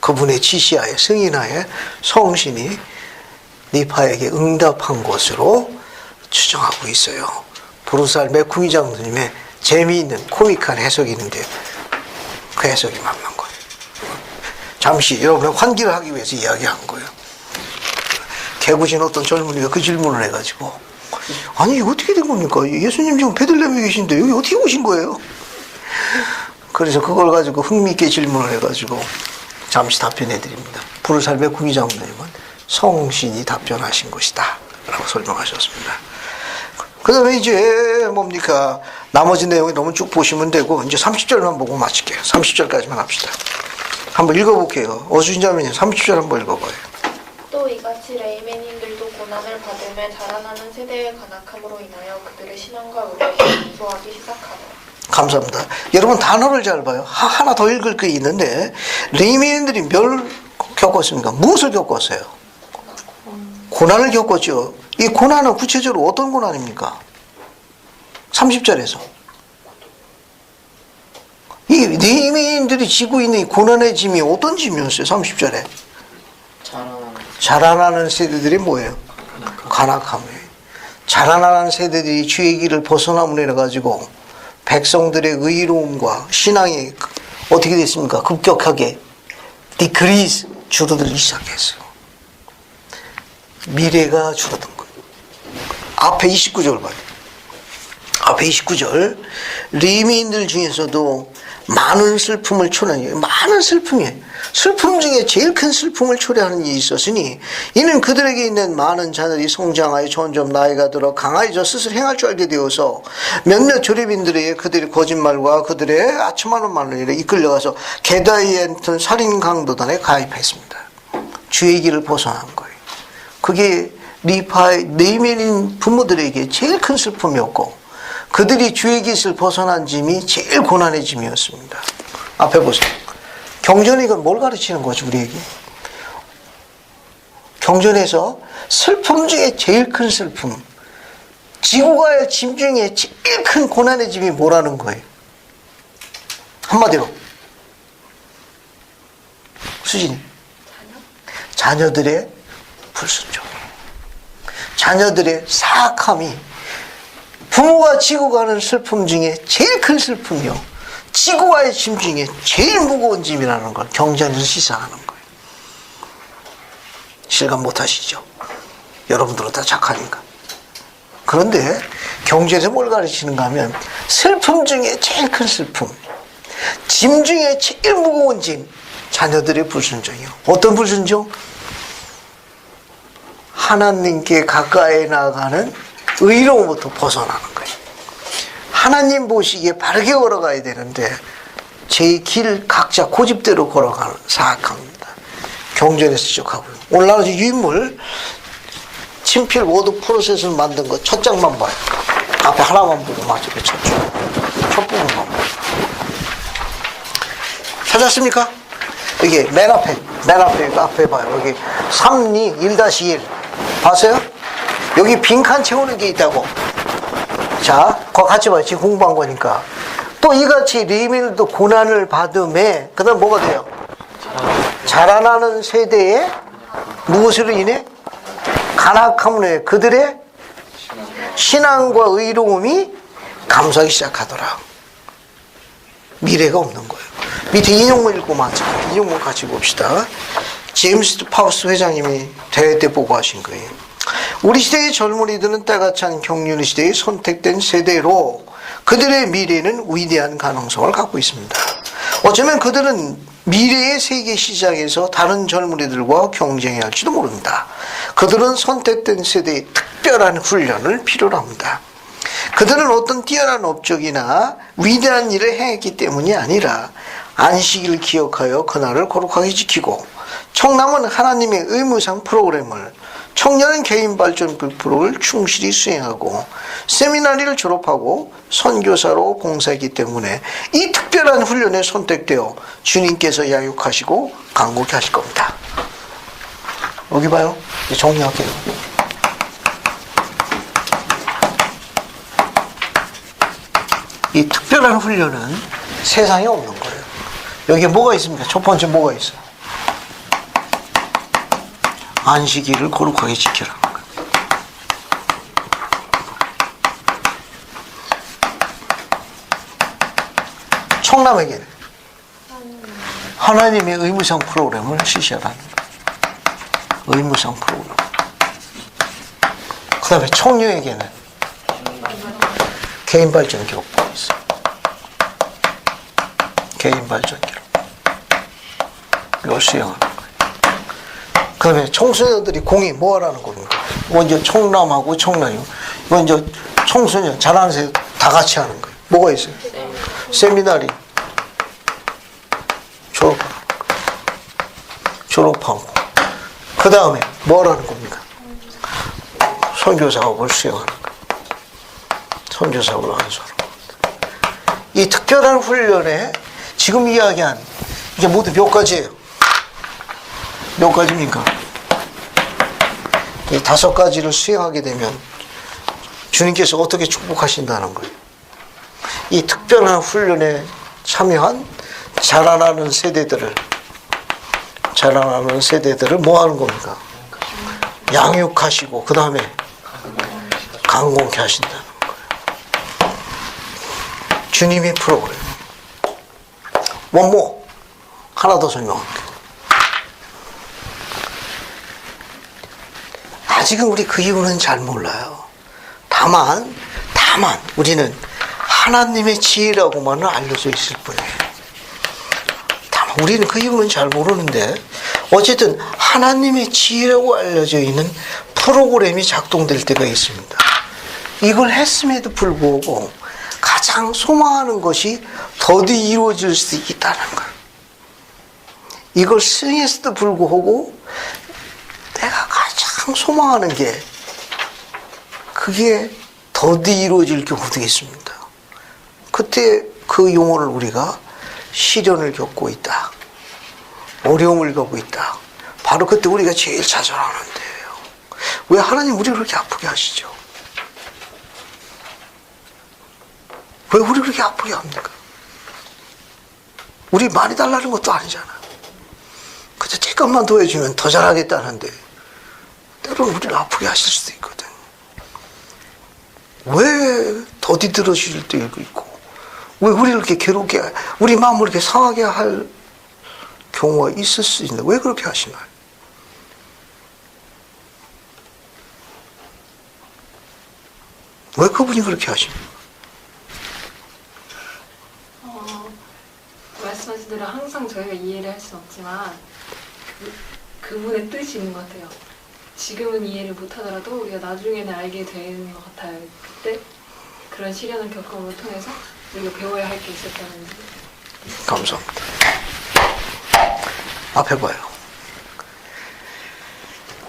그분의 지시하에 승인하에 성신이 니파에게 응답한 것으로 추정하고 있어요. 부르살 메쿠이 장로님의 재미있는 코믹한 해석이 있는데 그 해석이 맞는 거예요. 잠시 여러분의 환기를 하기 위해서 이야기한 거예요. 개구신 어떤 젊은이가 그 질문을 해가지고, 아니 이거 어떻게 된 겁니까? 예수님 지금 베들레헴에 계신데 여기 어떻게 오신 거예요? 그래서 그걸 가지고 흥미있게 질문을 해가지고 잠시 답변해 드립니다. 부르살 메쿠이 장로님은 성신이 답변하신 것이다 라고 설명하셨습니다. 그 다음에 이제 뭡니까? 나머지 내용이 너무 쭉 보시면 되고, 이제 30절만 보고 마칠게요. 30절까지만 합시다. 한번 읽어볼게요. 어수신자매님 30절 한번 읽어봐요.
또 이같이 레이맨인들도 고난을 받으며 자라나는 세대의 간악함으로 인하여 그들의 신앙과 의를 감소하기 시작하더라.
감사합니다. 여러분 단어를 잘 봐요. 하나 더 읽을 게 있는데, 레이맨인들이 뭘 겪었습니까? 무엇을 겪었어요? 고난을 겪었죠. 이 고난은 구체적으로 어떤 고난입니까? 30절에서 이 레위인들이 지고 있는 이 고난의 짐이 어떤 짐이었어요? 30절에 자라나는 세대들이 뭐예요? 간악함이에요. 자라나는 세대들이 주의 길을 벗어남으로 인해가지고 백성들의 의로움과 신앙이 어떻게 됐습니까? 급격하게 디크리스 줄어들기 시작했어요. 미래가 줄어든 거예요. 앞에 29절 봐요. 앞에 29절. 레위인들 중에서도 많은 슬픔을 초래하니, 많은 슬픔이에요. 슬픔 중에 제일 큰 슬픔을 초래하는 일이 있었으니 이는 그들에게 있는 많은 자들이 성장하여 점점 나이가 들어 강하여져 스스로 행할 줄 알게 되어서 몇몇 조립인들에게 그들의 거짓말과 그들의 아첨하는 말로 인해 이끌려가서 게다이엔튼 살인 강도단에 가입했습니다. 주의 길을 벗어난 거예요. 그게 레위인 부모들에게 제일 큰 슬픔이었고, 그들이 주의 길을 벗어난 짐이 제일 고난의 짐이었습니다. 앞에 보세요. 경전이 이건 뭘 가르치는 거죠, 우리에게? 경전에서 슬픔 중에 제일 큰 슬픔, 지구가 할 짐 중에 제일 큰 고난의 짐이 뭐라는 거예요? 한마디로. 수진이. 자녀들의 불순종. 자녀들의 사악함이 부모가 지고 가는 슬픔 중에 제일 큰 슬픔이요. 지고 가의 짐 중에 제일 무거운 짐이라는 걸 경전에서 시사하는 거예요. 실감 못 하시죠? 여러분들은 다 착하니까. 그런데 경전에서 뭘 가르치는가 하면 슬픔 중에 제일 큰 슬픔, 짐 중에 제일 무거운 짐, 자녀들의 불순종이요. 어떤 불순종? 하나님께 가까이 나가는 의로움부터 벗어나는 거예요. 하나님 보시기에 바르게 걸어가야 되는데 제 길 각자 고집대로 걸어가는 사악합니다. 경전에서 지적하고요. 오늘 나는 유인물 친필 워드 프로세스를 만든 거 첫 장만 봐요. 앞에 하나만 보고 마지막에 첫 부분만 봐요. 찾았습니까? 여기 맨 앞에 앞에 봐요. 여기 3리 1-1 봤어요? 여기 빈칸 채우는 게 있다고. 자, 그거 같이 봐요. 지금 공부한 거니까. 또 이같이 리밀도 고난을 받음에 그 다음 뭐가 돼요? 자라나는 세대에 무엇으로 인해? 간악함으로 인해 그들의 신앙과 의로움이 감소하기 시작하더라. 미래가 없는 거예요. 밑에 인용문 읽고 마찬가지. 인용문 같이 봅시다. 제임스 파우스 회장님이 대회 때 보고하신 거예요. 우리 시대의 젊은이들은 때가 찬 경륜의 시대에 선택된 세대로 그들의 미래는 위대한 가능성을 갖고 있습니다. 어쩌면 그들은 미래의 세계 시장에서 다른 젊은이들과 경쟁해야 할지도 모릅니다. 그들은 선택된 세대의 특별한 훈련을 필요로 합니다. 그들은 어떤 뛰어난 업적이나 위대한 일을 행했기 때문이 아니라 안식일을 기억하여 그날을 거룩하게 지키고, 청남은 하나님의 의무상 프로그램을, 청년은 개인 발전 프로를 충실히 수행하고, 세미나리를 졸업하고 선교사로 봉사했기 때문에 이 특별한 훈련에 선택되어 주님께서 양육하시고 간곡히 하실 겁니다. 여기 봐요. 정리할게요. 이 특별한 훈련은 세상에 없는 거예요. 여기에 뭐가 있습니까? 첫 번째 뭐가 있어요? 안식일을 거룩하게 지키라는 거예요. 청남에게는 하나님의 의무상 프로그램을 실시하라는 거예요. 의무상 프로그램. 그 다음에 청년에게는 개인 발전 기록부가 있어요. 개인 발전 기록. 이걸 수행하는 거예요. 그 다음에 청소년들이 공이 뭐 하라는 겁니까? 이건 이제 청남하고 청남이고, 이건 이제 청소년, 잘하는 새 다 같이 하는 거예요. 뭐가 있어요? 세미나리. 졸업하고. 그 다음에 뭐 하라는 겁니까? 선교 사업을 수행하는 거예요. 선교 사업을 안수하는 겁니다. 이 특별한 훈련에 지금 이야기한 이게 모두 몇 가지예요? 몇 가지입니까? 이 5가지를 수행하게 되면 주님께서 어떻게 축복하신다는 거예요. 이 특별한 훈련에 참여한 자라나는 세대들을 뭐 하는 겁니까? 양육하시고 그 다음에 강건케 하신다는 거예요. 주님의 프로그램. 원모 하나 더 설명할게요. 아직은 우리 그 이유는 잘 몰라요. 다만 우리는 하나님의 지혜라고만은 알려져 있을 뿐이에요. 다만 우리는 그 이유는 잘 모르는데 어쨌든 하나님의 지혜라고 알려져 있는 프로그램이 작동될 때가 있습니다. 이걸 했음에도 불구하고 가장 소망하는 것이 더디 이루어질 수 있다는 거예요. 이걸 수행했음에도 불구하고 내가 가장 소망하는 게 그게 더디 이루어질 경우도 있습니다. 그때 그 용어를 우리가 시련을 겪고 있다, 어려움을 겪고 있다, 바로 그때 우리가 제일 좌절하는 데예요. 왜 하나님 우리를 그렇게 아프게 하시죠? 왜 우리를 그렇게 아프게 합니까? 우리 많이 달라는 것도 아니잖아. 그저 조금만 더 해주면 더 잘하겠다는데 때로는 우리를 아프게 하실 수도 있거든. 왜 더디 들으실 때도 있고, 왜 우리를 이렇게 괴롭게, 우리 마음을 이렇게 상하게 할 경우가 있을 수 있는데, 왜 그렇게 하시나요? 왜 그분이 그렇게 하십니까?
말씀하신 대로 항상 저희가 이해를 할 수는 없지만 그분의 뜻이 있는 것 같아요. 지금은 이해를 못하더라도 우리가 나중에는 알게 되는 것 같아요. 그때 그런 시련을 겪음을 통해서 우리가 배워야 할 게 있었다는.
감사합니다. 앞에 봐요.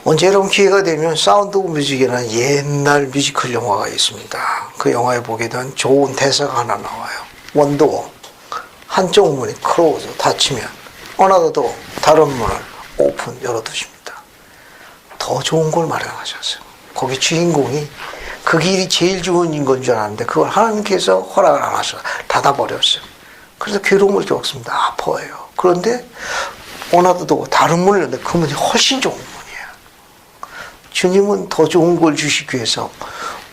언제 여러분 기회가 되면 사운드 오브 뮤직이라는 옛날 뮤지컬 영화가 있습니다. 그 영화에 보게 되면 좋은 대사가 하나 나와요. 원도어, 한쪽 문이 클로즈, 닫히면 어나더도 다른 문을 오픈, 열어두십니다. 더 좋은 걸 마련하셨어요. 거기 주인공이 그 길이 제일 좋은 건 줄 알았는데 그걸 하나님께서 허락을 안 하셔서 닫아버렸어요. 그래서 괴로움을 겪습니다. 아파해요. 그런데 어나더도 다른 문을 열는데 그 문이 훨씬 좋은 문이에요. 주님은 더 좋은 걸 주시기 위해서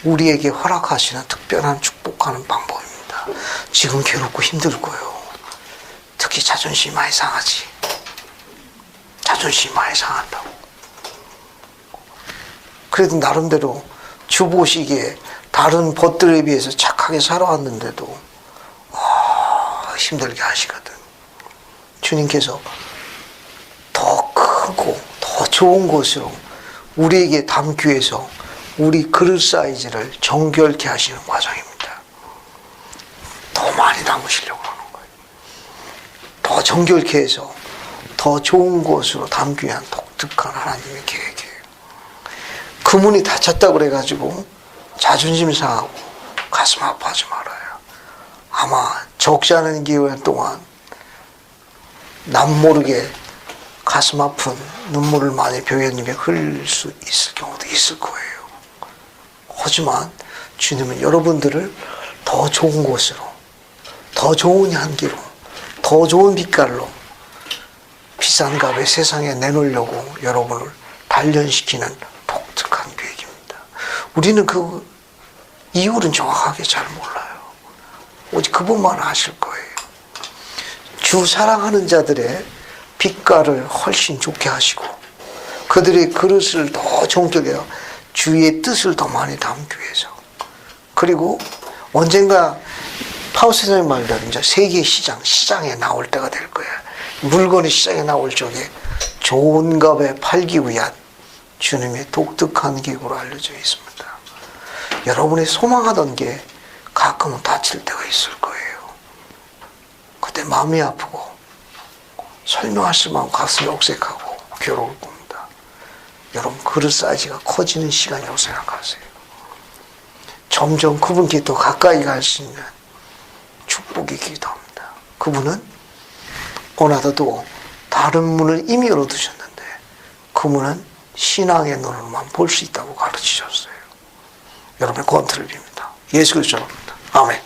우리에게 허락하시는 특별한 축복하는 방법입니다. 지금 괴롭고 힘들 거예요. 특히 자존심이 많이 상하지. 자존심이 많이 상한다고. 그래도 나름대로 주보시기에 다른 벗들에 비해서 착하게 살아왔는데도 힘들게 하시거든. 주님께서 더 크고 더 좋은 것으로 우리에게 담기 위해서 우리 그릇 사이즈를 정결케 하시는 과정입니다. 더 많이 담으시려고 하는 거예요. 더 정결케 해서 더 좋은 것으로 담기 위한 독특한 하나님의 계획이에요. 그 문이 닫혔다고 그래가지고 자존심 상하고 가슴 아파하지 말아요. 아마 적지 않은 기간 동안 남 모르게 가슴 아픈 눈물을 많이 교회님에 흘릴 수 있을 경우도 있을 거예요. 하지만 주님은 여러분들을 더 좋은 곳으로, 더 좋은 향기로, 더 좋은 빛깔로 비싼 값에 세상에 내놓으려고 여러분을 단련시키는 독특한 계획입니다. 우리는 그 이유는 정확하게 잘 몰라요. 오직 그분만 아실 거예요. 주 사랑하는 자들의 빛깔을 훨씬 좋게 하시고 그들의 그릇을 더 정결하게 주의 뜻을 더 많이 담기 위해서. 그리고 언젠가 파우스장의 말대로 이제 세계 시장에 나올 때가 될 거예요. 물건이 시장에 나올 적에 좋은 값에 팔기 위한 주님의 독특한 계획으로 알려져 있습니다. 여러분이 소망하던 게 가끔은 다칠 때가 있을 거예요. 그때 마음이 아프고 설명할 수만 가슴이 억색하고 괴로울 겁니다. 여러분 그릇 사이즈가 커지는 시간이라고 생각하세요. 점점 그분께 더 가까이 갈 수 있는 축복이기도 합니다. 그분은 어나더도 다른 문을 이미 열어두셨는데 그 문은 신앙의 눈으로만 볼 수 있다고 가르치셨어요. 여러분의 권투를 빕니다. 예수 그리스도입니다. 아멘.